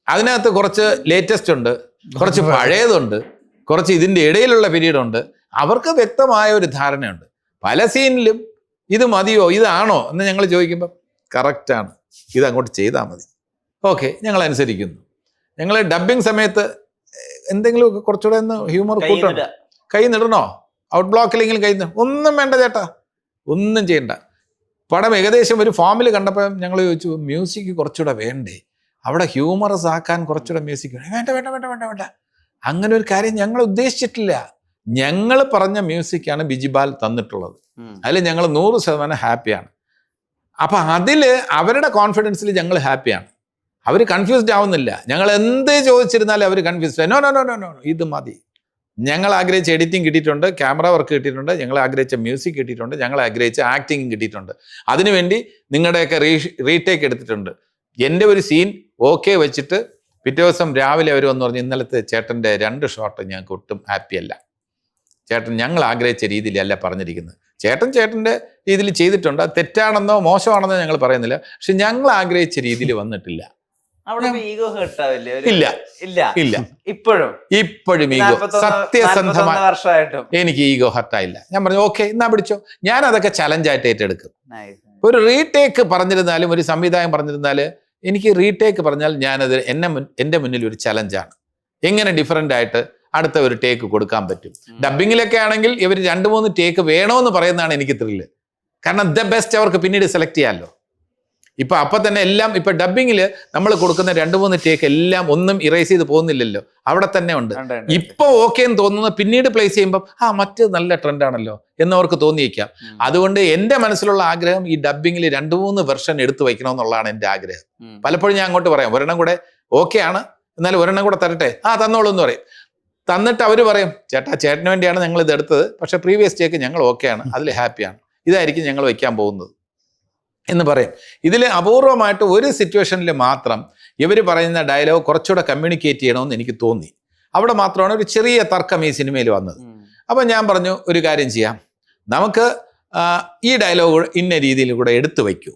അതിനകത്ത് കുറച്ച് ലേറ്റസ്റ്റ് ഉണ്ട്, കുറച്ച് പഴയതുണ്ട്, കുറച്ച് ഇതിൻ്റെ ഇടയിലുള്ള പീരീഡ് ഉണ്ട്. അവർക്ക് വ്യക്തമായ ഒരു ധാരണയുണ്ട്. പല സീനിലും ഇത് മതിയോ ഇതാണോ എന്ന് ഞങ്ങൾ ചോദിക്കുമ്പോൾ കറക്റ്റാണ്, ഇത് അങ്ങോട്ട് ചെയ്താൽ മതി, ഓക്കെ ഞങ്ങൾ അനുസരിക്കുന്നു. ഞങ്ങൾ ഡബ്ബിങ് സമയത്ത് എന്തെങ്കിലുമൊക്കെ കുറച്ചുകൂടെ ഒന്ന് ഹ്യൂമർ കൂട്ടണം, കൈ നിടണോ, ഔട്ട് ബ്ലോക്കിലെങ്കിലും കൈ ഒന്നും വേണ്ട ചേട്ടാ, ഒന്നും ചെയ്യണ്ട. പടം ഏകദേശം ഒരു ഫോമിൽ കണ്ടപ്പോൾ ഞങ്ങൾ ചോദിച്ചു മ്യൂസിക് കുറച്ചുകൂടെ വേണ്ടേ, അവിടെ ഹ്യൂമറസ് ആക്കാൻ കുറച്ചുകൂടെ മ്യൂസിക് വേണ്ട വേണ്ട വേണ്ട വേണ്ട വേണ്ട അങ്ങനെ ഒരു കാര്യം ഞങ്ങൾ ഉദ്ദേശിച്ചിട്ടില്ല. ഞങ്ങൾ പറഞ്ഞ മ്യൂസിക്കാണ് ബിജിബാൽ തന്നിട്ടുള്ളത്. അതിൽ ഞങ്ങൾ 100% ഹാപ്പിയാണ്. അപ്പൊ അതില് അവരുടെ കോൺഫിഡൻസിൽ ഞങ്ങൾ ഹാപ്പിയാണ്. അവർ കൺഫ്യൂസ്ഡ് ആവുന്നില്ല. ഞങ്ങൾ എന്ത് ചോദിച്ചിരുന്നാലും അവർ confused. No no no no no ഇത് മതി. ഞങ്ങൾ ആഗ്രഹിച്ച എഡിറ്റിംഗ് കിട്ടിയിട്ടുണ്ട്, ക്യാമറ വർക്ക് കിട്ടിയിട്ടുണ്ട്, ഞങ്ങൾ ആഗ്രഹിച്ച മ്യൂസിക് കിട്ടിയിട്ടുണ്ട്, ഞങ്ങൾ ആഗ്രഹിച്ച ആക്ടിങ് കിട്ടിയിട്ടുണ്ട്. അതിനുവേണ്ടി നിങ്ങളുടെയൊക്കെ റീടേക്ക് എടുത്തിട്ടുണ്ട്. എൻ്റെ ഒരു സീൻ ഓക്കെ വെച്ചിട്ട് പിറ്റേ ദിവസം രാവിലെ അവർ വന്ന് പറഞ്ഞു ഇന്നലത്തെ ചേട്ടൻ്റെ 2 ഷോട്ട് ഞങ്ങൾക്ക് ഒട്ടും ഹാപ്പിയല്ല, ചേട്ടൻ ഞങ്ങൾ ആഗ്രഹിച്ച രീതിയിലല്ല പറഞ്ഞിരിക്കുന്നത്. ചേട്ടൻ്റെ രീതിയിൽ ചെയ്തിട്ടുണ്ട്, അത് തെറ്റാണെന്നോ മോശമാണെന്നോ ഞങ്ങൾ പറയുന്നില്ല, പക്ഷെ ഞങ്ങൾ ആഗ്രഹിച്ച രീതിയിൽ വന്നിട്ടില്ല. ഇല്ല ഇല്ല ഇല്ല ഇപ്പോഴും ഈഗോ സത്യസന്ധമായിട്ടും എനിക്ക് ഈഗോ ഹർട്ടായില്ല. ഞാൻ പറഞ്ഞു ഓക്കെ എന്നാ പിടിച്ചോ, ഞാൻ അതൊക്കെ ചലഞ്ചായിട്ട് ഏറ്റെടുക്കും. ഒരു റീടേക്ക് പറഞ്ഞിരുന്നാലും ഒരു സംവിധായകൻ പറഞ്ഞിരുന്നാല് എനിക്ക് റീടേക്ക് പറഞ്ഞാൽ ഞാനത് എൻ്റെ മുന്നിൽ ഒരു ചലഞ്ചാണ്. എങ്ങനെ ഡിഫറൻ്റ് ആയിട്ട് അടുത്ത ഒരു ടേക്ക് കൊടുക്കാൻ പറ്റും. ഡബിങ്ങിലൊക്കെ ആണെങ്കിൽ ഇവർ 2-3 ടേക്ക് വേണമെന്ന് പറയുന്നതാണ് എനിക്ക് ത്രില്ല്. കാരണം ദ ബെസ്റ്റ് അവർക്ക് പിന്നീട് സെലക്ട് ചെയ്യാമല്ലോ. ഇപ്പൊ അപ്പൊ തന്നെ എല്ലാം ഇപ്പൊ ഡബിങ്ങിൽ നമ്മൾ കൊടുക്കുന്ന 2-3 ടേക്ക് എല്ലാം ഒന്നും ഇറേസ് ചെയ്ത് പോകുന്നില്ലല്ലോ, അവിടെ തന്നെ ഉണ്ട്. ഇപ്പൊ ഓക്കെ എന്ന് തോന്നുന്നത് പിന്നീട് പ്ലേസ് ചെയ്യുമ്പോൾ മറ്റ് നല്ല ട്രെൻഡാണല്ലോ എന്നവർക്ക് തോന്നിയേക്കാം. അതുകൊണ്ട് എന്റെ മനസ്സിലുള്ള ആഗ്രഹം ഈ ഡബിങ്ങിൽ 2-3 വെർഷൻ എടുത്തു വയ്ക്കണമെന്നുള്ളതാണ് എന്റെ ആഗ്രഹം. പലപ്പോഴും ഞാൻ അങ്ങോട്ട് പറയാം, ഒരെണ്ണം കൂടെ ഓക്കെ ആണ്, എന്നാലും ഒരെണ്ണം കൂടെ തരട്ടെ, തന്നോളൂ എന്ന് പറയും. തന്നിട്ട് അവർ പറയും, ചേട്ടന് വേണ്ടിയാണ് ഞങ്ങൾ ഇത് എടുത്തത്, പക്ഷെ പ്രീവിയസ് ടേക്ക് ഞങ്ങൾ ഓക്കെയാണ്, അതിൽ ഹാപ്പിയാണ്, ഇതായിരിക്കും ഞങ്ങൾ വയ്ക്കാൻ പോകുന്നത് എന്ന് പറയും. ഇതിൽ അപൂർവമായിട്ട് ഒരു സിറ്റുവേഷനിൽ മാത്രം ഇവർ പറയുന്ന ഡയലോഗ് കുറച്ചുകൂടെ കമ്മ്യൂണിക്കേറ്റ് ചെയ്യണമെന്ന് എനിക്ക് തോന്നി. അവിടെ മാത്രമാണ് ഒരു ചെറിയ തർക്കം ഈ സിനിമയിൽ വന്നത്. അപ്പം ഞാൻ പറഞ്ഞു, ഒരു കാര്യം ചെയ്യാം, നമുക്ക് ഈ ഡയലോഗ് ഇന്ന രീതിയിൽ കൂടെ എടുത്തു വയ്ക്കൂ.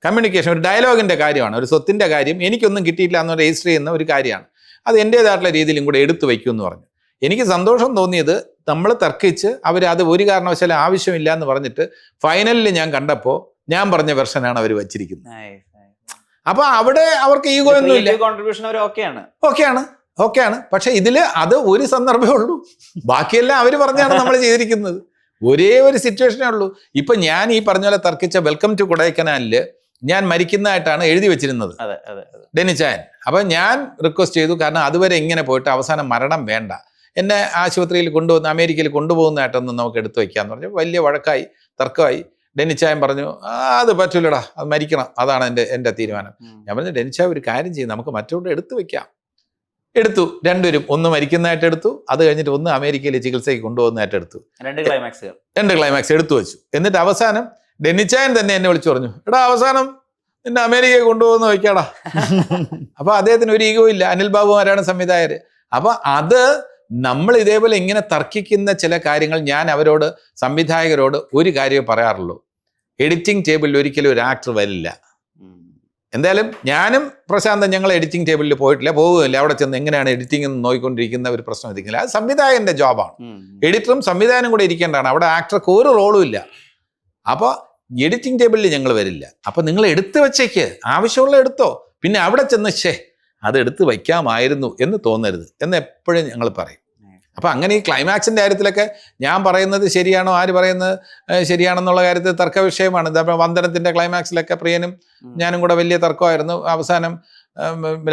കമ്മ്യൂണിക്കേഷൻ ഒരു ഡയലോഗിൻ്റെ കാര്യമാണ്, ഒരു സ്വത്തിൻ്റെ കാര്യം എനിക്കൊന്നും കിട്ടിയില്ല എന്ന് രജിസ്റ്റർ ചെയ്യുന്ന ഒരു കാര്യമാണ്, അത് എൻ്റേതായിട്ടുള്ള രീതിയിലും കൂടെ എടുത്തു വയ്ക്കൂ എന്ന് പറഞ്ഞു. എനിക്ക് സന്തോഷം തോന്നിയത് നമ്മൾ തർക്കിച്ച് അവർ അത് ഒരു കാരണവശാലും ആവശ്യമില്ല എന്ന് പറഞ്ഞിട്ട് ഫൈനലിൽ ഞാൻ കണ്ടപ്പോൾ ഞാൻ പറഞ്ഞ വെർഷനാണ് അവർ വച്ചിരിക്കുന്നത്. അപ്പൊ അവിടെ അവർക്ക് ഈഗോ ഒന്നും ഇല്ല, ഓക്കെയാണ്. പക്ഷെ ഇതില് അത് ഒരു സന്ദർഭമേ ഉള്ളൂ, ബാക്കിയെല്ലാം അവർ പറഞ്ഞാണ് നമ്മൾ ചെയ്തിരിക്കുന്നത്. ഒരേ ഒരു സിറ്റുവേഷനേ ഉള്ളൂ. ഇപ്പൊ ഞാൻ ഈ പറഞ്ഞ പോലെ തർക്കിച്ച വെൽക്കം ടു കൊടൈക്കനാലില് ഞാൻ മരിക്കുന്നതായിട്ടാണ് എഴുതി വെച്ചിരുന്നത് ഡെന്നിച്ചായൻ. അപ്പൊ ഞാൻ റിക്വസ്റ്റ് ചെയ്തു, കാരണം അതുവരെ ഇങ്ങനെ പോയിട്ട് അവസാനം മരണം വേണ്ട, എന്നെ ആശുപത്രിയിൽ കൊണ്ടുവന്ന് അമേരിക്കയിൽ കൊണ്ടുപോകുന്നതായിട്ടൊന്നും നമുക്ക് എടുത്തു വയ്ക്കാന്ന് പറഞ്ഞു. വലിയ വഴക്കായി, തർക്കമായി. ഡെന്നിച്ചായൻ പറഞ്ഞു, അത് പറ്റൂലടാ, അത് മരിക്കണം, അതാണ് എൻ്റെ തീരുമാനം. ഞാൻ പറഞ്ഞു, ഡെന്നിച്ചായ ഒരു കാര്യം ചെയ്യും, നമുക്ക് മറ്റോടെ എടുത്തു വെക്കാം. എടുത്തു, രണ്ടുപേരും, ഒന്ന് മരിക്കുന്നതായിട്ട് എടുത്തു, അത് കഴിഞ്ഞിട്ട് ഒന്ന് അമേരിക്കയിൽ ചികിത്സയ്ക്ക് കൊണ്ടുപോകുന്നതായിട്ട് എടുത്തു. 2 ക്ലൈമാക്സ് എടുത്തു വെച്ചു. എന്നിട്ട് അവസാനം ഡെന്നിച്ചായൻ തന്നെ എന്നെ വിളിച്ചു പറഞ്ഞു, എടാ അവസാനം നിന്നെ അമേരിക്കയിൽ കൊണ്ടുപോകുന്ന വയ്ക്കാടാ. അപ്പൊ അദ്ദേഹത്തിന് ഒരു ഈഗോ ഇല്ല, അനിൽ ബാബുമാരാണ് സംവിധായകർ. അപ്പൊ അത് നമ്മൾ ഇതേപോലെ ഇങ്ങനെ തർക്കിക്കുന്ന ചില കാര്യങ്ങൾ ഞാൻ അവരോട്, സംവിധായകരോട് ഒരു കാര്യമേ പറയാറുള്ളൂ, എഡിറ്റിംഗ് ടേബിളിൽ ഒരിക്കലും ഒരു ആക്ടർ വരില്ല. എന്തായാലും ഞാനും പ്രശാന്തൻ ഞങ്ങൾ എഡിറ്റിംഗ് ടേബിളിൽ പോയിട്ടില്ല, പോകുകയില്ല. അവിടെ ചെന്ന് എങ്ങനെയാണ് എഡിറ്റിംഗ് എന്ന് നോക്കിക്കൊണ്ടിരിക്കുന്ന ഒരു പ്രശ്നം ഇരിക്കില്ല. അത് സംവിധായകന്റെ ജോബാണ്. എഡിറ്ററും സംവിധായകനും കൂടെ ഇരിക്കേണ്ടതാണ്, അവിടെ ആക്ടർക്ക് ഒരു റോളും ഇല്ല. അപ്പോൾ എഡിറ്റിംഗ് ടേബിളിൽ ഞങ്ങൾ വരില്ല. അപ്പം നിങ്ങൾ എടുത്തു വെച്ചേക്ക്, ആവശ്യമുള്ള എടുത്തോ, പിന്നെ അവിടെ ചെന്ന് അത് എടുത്ത് വയ്ക്കാമായിരുന്നു എന്ന് തോന്നരുത് എന്ന് എപ്പോഴും ഞങ്ങൾ പറയും. അപ്പം അങ്ങനെ ഈ ക്ലൈമാക്സിൻ്റെ കാര്യത്തിലൊക്കെ ഞാൻ പറയുന്നത് ശരിയാണോ, ആര് പറയുന്നത് ശരിയാണെന്നുള്ള കാര്യത്തിൽ തർക്ക വിഷയമാണ്. ഇതപ്പോൾ വന്ദനത്തിൻ്റെ ക്ലൈമാക്സിലൊക്കെ പ്രിയനും ഞാനും കൂടെ വലിയ തർക്കമായിരുന്നു. അവസാനം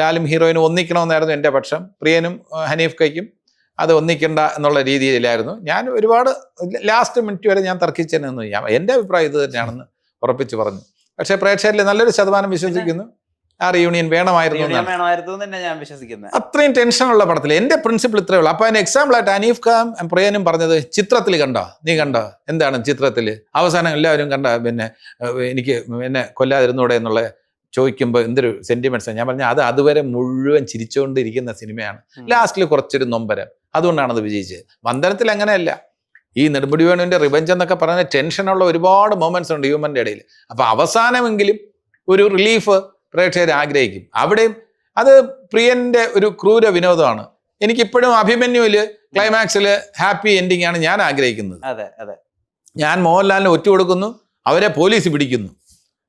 ലാലും ഹീറോയിനും ഒന്നിക്കണമെന്നായിരുന്നു എൻ്റെ പക്ഷം, പ്രിയനും ഹനീഫ് കയ്ക്കും അത് ഒന്നിക്കണ്ട എന്നുള്ള രീതിയിലായിരുന്നു. ഞാൻ ഒരുപാട് ലാസ്റ്റ് മിനിറ്റ് വരെ ഞാൻ തർക്കിച്ചെന്നു. എൻ്റെ അഭിപ്രായം ഇത് തന്നെയാണെന്ന് ഉറപ്പിച്ച് പറഞ്ഞു. പക്ഷേ പ്രേക്ഷകരിൽ നല്ലൊരു ശതമാനം വിശ്വസിക്കുന്നു ആ റീയൂണിയൻ വേണമായിരുന്നു തന്നെ ഞാൻ വിശ്വസിക്കുന്നത്. അത്രയും ടെൻഷനുള്ള പടത്തിൽ എൻ്റെ പ്രിൻസിപ്പിൾ ഇത്രയേ ഉള്ളൂ. അപ്പൊ അതിന് എക്സാമ്പിളായിട്ട് ഹനീഫ് ഖാൻ പ്രിയനും പറഞ്ഞത്, ചിത്രത്തിൽ കണ്ടോ, നീ കണ്ടോ, എന്താണ് ചിത്രത്തിൽ അവസാനം എല്ലാവരും കണ്ട, പിന്നെ എനിക്ക് എന്നെ കൊല്ലാതിരുന്നൂടെ എന്നുള്ള ചോദിക്കുമ്പോൾ എന്തൊരു സെന്റിമെന്റ്സ്. ഞാൻ പറഞ്ഞ അത് അതുവരെ മുഴുവൻ ചിരിച്ചുകൊണ്ടിരിക്കുന്ന സിനിമയാണ്, ലാസ്റ്റിൽ കുറച്ചൊരു നൊമ്പരം, അതുകൊണ്ടാണ് അത് വിജയിച്ചത്. വന്ദനത്തിൽ അങ്ങനെയല്ല. ഈ നെടുമുടി വേണുവിന്റെ റിവെഞ്ച് എന്നൊക്കെ പറഞ്ഞ ടെൻഷനുള്ള ഒരുപാട് മൊമെന്റ്സ് ഉണ്ട് ഹ്യൂമന്റെ ഇടയിൽ. അപ്പൊ അവസാനമെങ്കിലും ഒരു റിലീഫ് പ്രേക്ഷകർ ആഗ്രഹിക്കും. അവിടെയും അത് പ്രിയന്റെ ഒരു ക്രൂര വിനോദമാണ്. എനിക്കിപ്പോഴും അഭിമന്യുവില് ക്ലൈമാക്സില് ഹാപ്പി എൻഡിങ് ആണ് ഞാൻ ആഗ്രഹിക്കുന്നത്. ഞാൻ മോഹൻലാലിന് ഒറ്റ കൊടുക്കുന്നു, അവരെ പോലീസ് പിടിക്കുന്നു.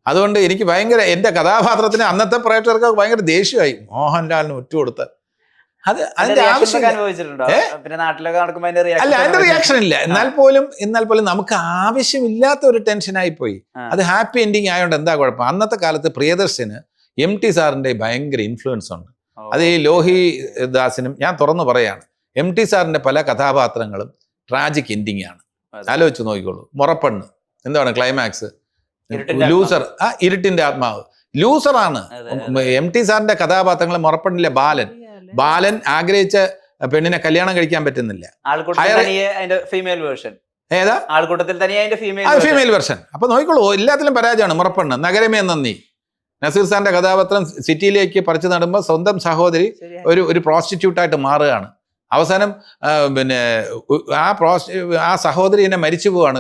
അതുകൊണ്ട് എനിക്ക് ഭയങ്കര, എൻ്റെ കഥാപാത്രത്തിന് അന്നത്തെ പ്രേക്ഷകർക്ക് ഭയങ്കര ദേഷ്യമായി, മോഹൻലാലിന് ഒറ്റ കൊടുത്ത. അത് അതിന്റെ ആവശ്യം അല്ല, അതിന്റെ റിയാക്ഷൻ ഇല്ല. എന്നാൽ പോലും നമുക്ക് ആവശ്യമില്ലാത്ത ഒരു ടെൻഷനായി പോയി. അത് ഹാപ്പി എൻഡിങ് ആയതുകൊണ്ട് എന്താ കുഴപ്പം? അന്നത്തെ കാലത്ത് പ്രിയദർശന് MT സാറിന്റെ ഭയങ്കര ഇൻഫ്ലുവൻസ് ഉണ്ട്. അത് ഈ ലോഹി ദാസിനും ഞാൻ തുറന്നു പറയാണ്, MT സാറിന്റെ പല കഥാപാത്രങ്ങളും ട്രാജിക് എൻഡിങ് ആണ്. ആലോചിച്ച് നോക്കിക്കോളൂ. മുറപ്പെണ്ണ് എന്താണ് ക്ലൈമാക്സ്, ലൂസർ, ഇരുട്ടിന്റെ ആത്മാവ് ലൂസറാണ്. MT സാറിന്റെ കഥാപാത്രങ്ങൾ, മുറപ്പെണ്ണിലെ ബാലൻ ആഗ്രഹിച്ച പെണ്ണിനെ കല്യാണം കഴിക്കാൻ പറ്റുന്നില്ല. Female version. അപ്പൊ നോക്കിക്കോളൂ, എല്ലാത്തിലും പരാജയമാണ്. മുറപ്പെണ്ണ്, നഗരമേ നന്ദി, നസീർ സാറിന്റെ കഥാപാത്രം സിറ്റിയിലേക്ക് പറിച്ചു നടുമ്പോൾ സ്വന്തം സഹോദരി ഒരു പ്രോസ്റ്റിറ്റ്യൂട്ടായിട്ട് മാറുകയാണ്. അവസാനം പിന്നെ ആ സഹോദരി എന്നെ മരിച്ചു പോവാണ്.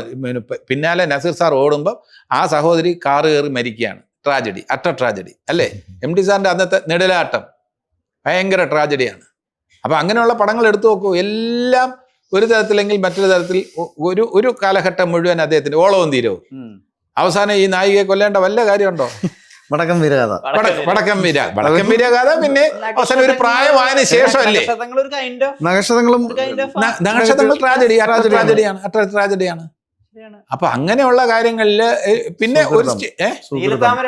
പിന്നാലെ നസീർ സാർ ഓടുമ്പോൾ ആ സഹോദരി കാറ് കയറി മരിക്കുകയാണ്. ട്രാജഡി, ട്രാജഡി അല്ലേ? MT സാറിന്റെ അന്നത്തെ നെടുലാട്ടം ഭയങ്കര ട്രാജഡിയാണ്. അപ്പൊ അങ്ങനെയുള്ള പടങ്ങൾ എടുത്തു നോക്കൂ. എല്ലാം ഒരു തരത്തിലെങ്കിൽ മറ്റൊരു തരത്തിൽ ഒരു കാലഘട്ടം മുഴുവൻ അദ്ദേഹത്തിന്റെ ഓളവും തീരവും. അവസാനം ഈ നായികയെ കൊല്ലേണ്ട വല്ല കാര്യമുണ്ടോ? വടക്കം വീരഗാഥ. പിന്നെ അവസാനം ഒരു പ്രായമായതിനു ശേഷമല്ലേ നക്ഷത്രങ്ങളും ട്രാജഡിയാണ്. അപ്പൊ അങ്ങനെയുള്ള കാര്യങ്ങളില് പിന്നെ ഒരു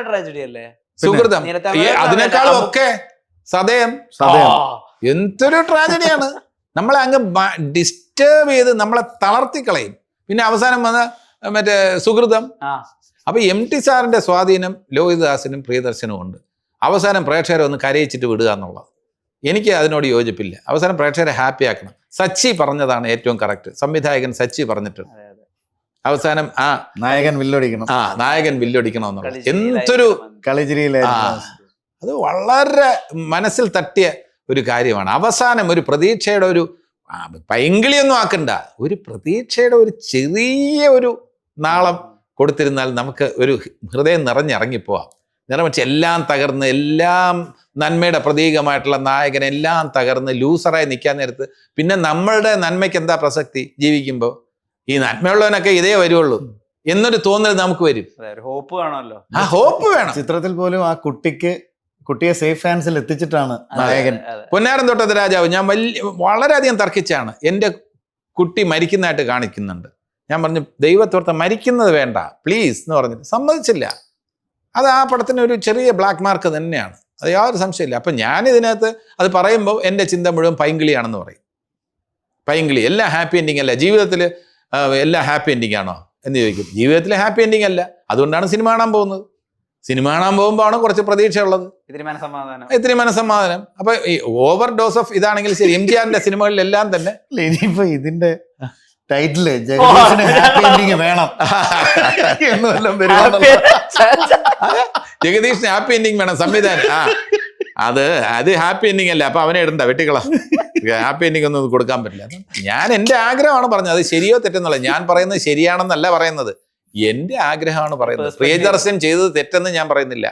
ട്രാജഡി അല്ലേ? സുഹൃതം, അതിനേക്കാളും ഒക്കെ സതയം. എന്തൊരു ട്രാജഡിയാണ്. നമ്മളെ അങ്ങ് ഡിസ്റ്റർബ് ചെയ്ത് നമ്മളെ തളർത്തിക്കളയും. പിന്നെ അവസാനം വന്ന മറ്റേ സുഹൃതം. അപ്പൊ MT സാറിന്റെ സ്വാധീനം ലോഹിതദാസിനും പ്രിയദർശനും ഉണ്ട്. അവസാനം പ്രേക്ഷകരെ ഒന്ന് കരയിച്ചിട്ട് വിടുക എന്നുള്ളത് എനിക്ക് അതിനോട് യോജിപ്പില്ല. അവസാനം പ്രേക്ഷകരെ ഹാപ്പി ആക്കണം. സച്ചി പറഞ്ഞതാണ് ഏറ്റവും കറക്റ്റ്. സംവിധായകൻ സച്ചി പറഞ്ഞിട്ടുണ്ട് അവസാനം നായകൻ വില്ലൊടിക്കണം, നായകൻ വില്ലൊടിക്കണം എന്നുള്ളത്. എന്തൊരു കളിചിരിയിലെ അത് വളരെ മനസ്സിൽ തട്ടിയ ഒരു കാര്യമാണ്. അവസാനം ഒരു പ്രതീക്ഷയുടെ ഒരു പൈങ്കിളിയൊന്നും ആക്കണ്ട, ഒരു പ്രതീക്ഷയുടെ ഒരു ചെറിയ ഒരു നാളം കൊടുത്തിരുന്നാൽ നമുക്ക് ഒരു ഹൃദയം നിറഞ്ഞിറങ്ങിപ്പോവാം. നിറവച്ച് എല്ലാം തകർന്ന്, എല്ലാം നന്മയുടെ പ്രതീകമായിട്ടുള്ള നായകൻ എല്ലാം തകർന്ന് ലൂസറായി നിൽക്കാൻ നേരത്ത് പിന്നെ നമ്മളുടെ നന്മയ്ക്ക് എന്താ പ്രസക്തി? ജീവിക്കുമ്പോൾ ഈ നന്മയുള്ളവനൊക്കെ ഇതേ വരുള്ളൂ എന്നൊരു തോന്നൽ നമുക്ക് വരും. ഹോപ്പ് വേണമല്ലോ. ഹോപ്പ് വേണം. ചിത്രത്തിൽ പോലും ആ കുട്ടിയെ സേഫ് ഹാൻഡ്സിൽ എത്തിച്ചിട്ടാണ് നായകൻ. പൊന്നാരൻ തോട്ടത്ത് രാജാവ് ഞാൻ വളരെയധികം തർക്കിച്ചാണ്. എൻ്റെ കുട്ടി മരിക്കുന്നതായിട്ട് കാണിക്കുന്നുണ്ട്. ഞാൻ പറഞ്ഞു ദൈവത്തോർത്ത് മരിക്കുന്നത് വേണ്ട പ്ലീസ് എന്ന് പറഞ്ഞിട്ട് സമ്മതിച്ചില്ല. അത് ആ പടത്തിന് ഒരു ചെറിയ ബ്ലാക്ക് മാർക്ക് തന്നെയാണ്, അത് യാതൊരു സംശയമില്ല. അപ്പം ഞാനിതിനകത്ത് അത് പറയുമ്പോൾ എൻ്റെ ചിന്ത മുഴുവൻ പൈങ്കിളിയാണെന്ന് പറയും. പൈങ്കിളി എല്ലാം ഹാപ്പി എൻഡിങ് അല്ല. ജീവിതത്തിൽ എല്ലാം ഹാപ്പി എൻഡിങ് ആണോ എന്ന് ചോദിക്കും. ജീവിതത്തിൽ ഹാപ്പി എൻഡിങ് അല്ല. അതുകൊണ്ടാണ് സിനിമ കാണാൻ പോകുന്നത്. സിനിമ കാണാൻ പോകുമ്പോൾ ആണ് കുറച്ച് പ്രതീക്ഷ ഉള്ളത്, ഇത്തിരി മനസ്സമാധാനം. അപ്പൊ ഈ ഓവർ ഡോസ് ഓഫ് ഇതാണെങ്കിൽ ശരി, MGRന്റെ സിനിമകളിലെല്ലാം തന്നെ ഇനിയിപ്പോ ഇതിന്റെ ടൈറ്റില് ജഗദീഷിന് ഹാപ്പി എൻഡിങ് വേണം എന്നെല്ലാം ജഗദീഷിന് ഹാപ്പി എൻഡിങ് വേണം സംവിധാനം. അത് ഹാപ്പി എൻഡിങ് അല്ല. അപ്പൊ അവനെ ഇടണ്ട, വെട്ടിക്കള. ഹാപ്പി എൻഡിങ് ഒന്നും കൊടുക്കാൻ പറ്റില്ല. ഞാൻ എൻ്റെ ആഗ്രഹമാണ് പറഞ്ഞത്. അത് ശരിയോ തെറ്റെന്നല്ല ഞാൻ പറയുന്നത്, ശരിയാണെന്നല്ല പറയുന്നത്. എൻ്റെ ആഗ്രഹമാണ് പറയുന്നത്. പ്രിയദർശൻ ചെയ്തത് തെറ്റെന്ന് ഞാൻ പറയുന്നില്ല,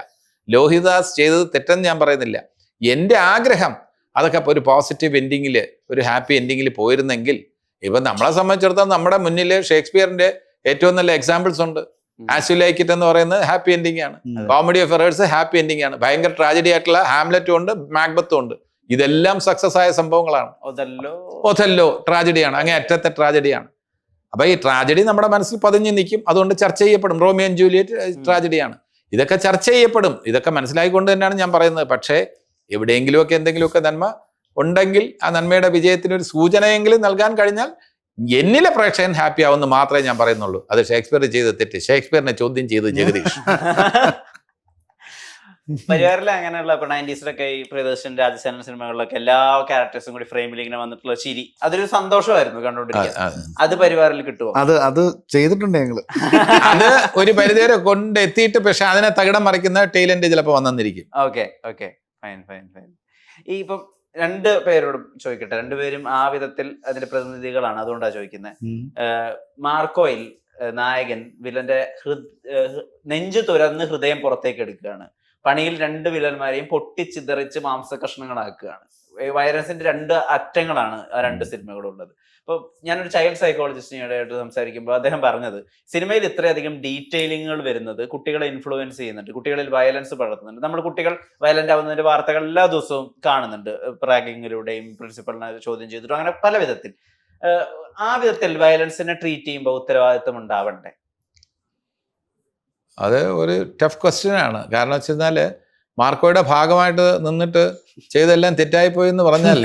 ലോഹിതദാസ് ചെയ്തത് തെറ്റെന്ന് ഞാൻ പറയുന്നില്ല. എൻ്റെ ആഗ്രഹം അതൊക്കെ ഒരു പോസിറ്റീവ് എൻഡിങ്ങിൽ, ഒരു ഹാപ്പി എൻഡിങ്ങിൽ പോയിരുന്നെങ്കിൽ. ഇപ്പം നമ്മളെ സംബന്ധിച്ചിടത്തോളം നമ്മുടെ മുന്നിൽ ഷേക്സ്പിയറിന്റെ ഏറ്റവും നല്ല എക്സാമ്പിൾസ് ഉണ്ട്. ആസ് യു ലൈക്ക് ഇറ്റ് എന്ന് പറയുന്നത് ഹാപ്പി എൻഡിങ് ആണ്. Comedy of errors happy ending ആണ്. ഭയങ്കര ട്രാജഡി ആയിട്ടുള്ള ഹാംലെറ്റും ഉണ്ട്, മാക്ബത്തും ഉണ്ട്. ഇതെല്ലാം സക്സസ് ആയ സംഭവങ്ങളാണ്. ഒഥല്ലോ ട്രാജഡിയാണ്, അങ്ങേ അറ്റത്തെ ട്രാജഡിയാണ്. അപ്പൊ ഈ ട്രാജഡി നമ്മുടെ മനസ്സിൽ പതിഞ്ഞു നിൽക്കും. അതുകൊണ്ട് ചർച്ച ചെയ്യപ്പെടും. റോമിയോ ആൻഡ് ജൂലിയറ്റ് ട്രാജഡിയാണ്. ഇതൊക്കെ ചർച്ച ചെയ്യപ്പെടും. ഇതൊക്കെ മനസ്സിലായിക്കൊണ്ട് തന്നെയാണ് ഞാൻ പറയുന്നത്. പക്ഷേ എവിടെയെങ്കിലുമൊക്കെ എന്തെങ്കിലുമൊക്കെ നന്മ ഉണ്ടെങ്കിൽ ആ നന്മയുടെ വിജയത്തിന് ഒരു സൂചനയെങ്കിലും നൽകാൻ കഴിഞ്ഞാൽ എന്നിലെ പ്രേക്ഷകൻ ഹാപ്പി ആവുമെന്ന് മാത്രമേ ഞാൻ പറയുന്നുള്ളൂ. അത് ഷേക്സ്പിയർ ചെയ്ത തെറ്റ്. ഷേക്സ്പിയറിനെ ചോദ്യം ചെയ്ത് ജഗദീഷ്. പരിവാറിൽ അങ്ങനെയുള്ള ഇപ്പൊ 90s ഈ പ്രിയദർശൻ രാജസേനൻ സിനിമകളിലൊക്കെ എല്ലാ ക്യാരക്ടേഴ്സും കൂടി ഫ്രെയിമിൽ ഇങ്ങനെ വന്നിട്ടുള്ള ചിരി, അതൊരു സന്തോഷമായിരുന്നു കണ്ടോണ്ടിരിക്കാൻ. അത് പരിവാറിൽ കിട്ടുമോ? അത് ചെയ്തിട്ടുണ്ട് ഞങ്ങള്. അത് ഒരു പരിധിവരെ കൊണ്ടെത്തിയിട്ട് പക്ഷെ അതിനെ തകിടം മറിക്കുന്ന ടൈലന്റ് ചിലപ്പോൾ വന്നിരിക്കും. Okay fine. ഈ ഇപ്പം രണ്ട് പേരോടും ചോദിക്കട്ടെ. രണ്ടുപേരും ആ വിധത്തിൽ അതിന്റെ പ്രതിനിധികളാണ്, അതുകൊണ്ടാണ് ചോദിക്കുന്നത്. മാർക്കോയിൽ നായകൻ വില്ലന്റെ നെഞ്ചു തുരന്ന് ഹൃദയം പുറത്തേക്ക് എടുക്കുകയാണ്. പണിയിൽ രണ്ട് വില്ലന്മാരെയും പൊട്ടിച്ചിതറിച്ച് മാംസകഷ്ണങ്ങളാക്കുകയാണ്. വൈറസിന്റെ രണ്ട് അറ്റങ്ങളാണ് ആ രണ്ട് സിനിമകളുള്ളത്. അപ്പോൾ ഞാനൊരു ചൈൽഡ് സൈക്കോളജിസ്റ്റിനോടായിട്ട് സംസാരിക്കുമ്പോൾ അദ്ദേഹം പറഞ്ഞത് സിനിമയിൽ ഇത്രയധികം ഡീറ്റെയിലിങ്ങുകൾ വരുന്നത് കുട്ടികളെ ഇൻഫ്ലുവൻസ് ചെയ്യുന്നുണ്ട്, കുട്ടികളിൽ വയലൻസ് പടർത്തുന്നുണ്ട്. നമ്മൾ കുട്ടികൾ വയലന്റ് ആവുന്നതിന്റെ വാർത്തകൾ എല്ലാ ദിവസവും കാണുന്നുണ്ട്. റാഗിങ്ങിലൂടെയും പ്രിൻസിപ്പളിനെ ചോദ്യം ചെയ്തിട്ടും അങ്ങനെ പല വിധത്തിൽ. ആ വിധത്തിൽ വയലൻസിനെ ട്രീറ്റ് ചെയ്യുമ്പോൾ ഉത്തരവാദിത്വം ഉണ്ടാവണ്ടേ? അത് ഒരു ടഫ് ക്വസ്റ്റ്യൻ ആണ്. കാരണം വെച്ച് കഴിഞ്ഞാല് മാർക്കോയുടെ ഭാഗമായിട്ട് നിന്നിട്ട് ചെയ്തെല്ലാം തെറ്റായിപ്പോയി എന്ന് പറഞ്ഞാൽ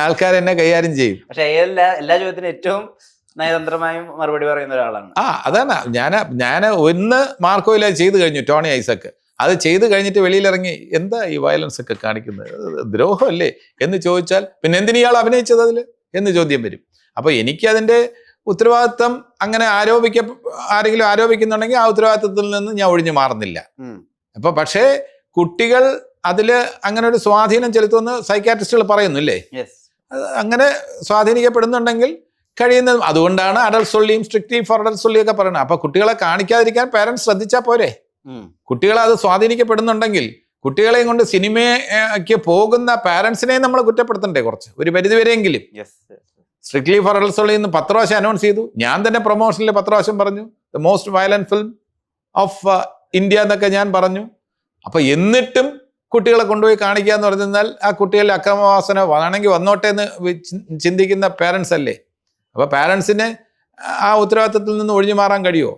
ആൾക്കാർ എന്നെ കൈകാര്യം ചെയ്യും. പക്ഷെ എല്ലാ ചോദ്യത്തിനും ഏറ്റവും നയതന്ത്രമായും മറുപടി പറയുന്ന ഒരാളാണ്. അതാണ് ഞാൻ ഒന്ന് മാർക്കോയിൽ ചെയ്ത് കഴിഞ്ഞു. ടോണി ഐസക്ക് അത് ചെയ്ത് കഴിഞ്ഞിട്ട് വെളിയിലിറങ്ങി എന്താ ഈ വയലൻസ് ഒക്കെ കാണിക്കുന്നത്, ദ്രോഹമല്ലേ എന്ന് ചോദിച്ചാൽ പിന്നെ എന്തിനാ ഇയാൾ അഭിനയിച്ചത് അതിൽ എന്ന് ചോദ്യം വരും. അപ്പൊ എനിക്കതിൻ്റെ ഉത്തരവാദിത്വം അങ്ങനെ ആരെങ്കിലും ആരോപിക്കുന്നുണ്ടെങ്കിൽ ആ ഉത്തരവാദിത്വത്തിൽ നിന്ന് ഞാൻ ഒഴിഞ്ഞു മാറുന്നില്ല. അപ്പൊ പക്ഷേ കുട്ടികൾ അതില് അങ്ങനെ ഒരു സ്വാധീനം ചെലുത്തുമെന്ന് സൈക്കാട്രിസ്റ്റുകൾ പറയുന്നില്ലേ. അങ്ങനെ സ്വാധീനിക്കപ്പെടുന്നുണ്ടെങ്കിൽ കഴിയുന്നതും അതുകൊണ്ടാണ് adults only, strictly for adults only ഒക്കെ പറയുന്നത്. അപ്പൊ കുട്ടികളെ കാണിക്കാതിരിക്കാൻ പേരൻസ് ശ്രദ്ധിച്ചാൽ പോരെ. കുട്ടികളെ അത് സ്വാധീനിക്കപ്പെടുന്നുണ്ടെങ്കിൽ കുട്ടികളെയും കൊണ്ട് സിനിമയ്ക്ക് പോകുന്ന പാരൻസിനെ നമ്മൾ കുറ്റപ്പെടുത്തണ്ടേ കുറച്ച്, ഒരു പരിധിവരെയെങ്കിലും. സ്ട്രിക്ട്ലി ഫോർ അഡൽട്സ് ഒൺലി എന്ന് 10 പ്രാവശ്യം അനൗൺസ് ചെയ്തു. ഞാൻ തന്നെ പ്രൊമോഷനിൽ 10 പ്രാവശ്യം പറഞ്ഞു the most violent film of India എന്നൊക്കെ ഞാൻ പറഞ്ഞു. അപ്പൊ എന്നിട്ടും കുട്ടികളെ കൊണ്ടുപോയി കാണിക്കുക എന്ന് പറഞ്ഞാൽ ആ കുട്ടികളുടെ അക്രമവാസന വേണമെങ്കിൽ വന്നോട്ടെ എന്ന് ചിന്തിക്കുന്ന പാരൻസ് അല്ലേ. അപ്പൊ പാരൻസിന് ആ ഉത്തരവാദിത്തത്തിൽ നിന്ന് ഒഴിഞ്ഞു മാറാൻ കഴിയുമോ?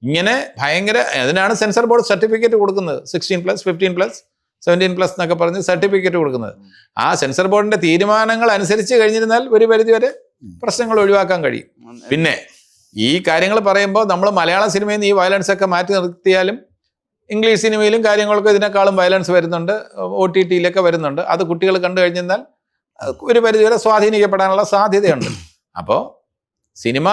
ഇങ്ങനെ ഭയങ്കര അതിനാണ് സെൻസർ ബോർഡ് സർട്ടിഫിക്കറ്റ് കൊടുക്കുന്നത്. 16+, 15+, 17+ എന്നൊക്കെ പറഞ്ഞ് സർട്ടിഫിക്കറ്റ് കൊടുക്കുന്നത്. ആ സെൻസർ ബോർഡിന്റെ തീരുമാനങ്ങൾ അനുസരിച്ച് കഴിഞ്ഞിരുന്നാൽ ഒരു പരിധിവരെ പ്രശ്നങ്ങൾ ഒഴിവാക്കാൻ കഴിയും. പിന്നെ ഈ കാര്യങ്ങൾ പറയുമ്പോൾ നമ്മൾ മലയാള സിനിമയിൽ നിന്ന് ഈ വയലൻസ് ഒക്കെ മാറ്റി നിർത്തിയാലും ഇംഗ്ലീഷ് സിനിമയിലും കാര്യങ്ങളൊക്കെ ഇതിനേക്കാളും വയലൻസ് വരുന്നുണ്ട്, OTT-യിലൊക്കെ വരുന്നുണ്ട്. അത് കുട്ടികൾ കണ്ടു കഴിഞ്ഞാൽ ഒരു പരിധിവരെ സ്വാധീനിക്കപ്പെടാനുള്ള സാധ്യതയുണ്ട്. അപ്പോൾ സിനിമ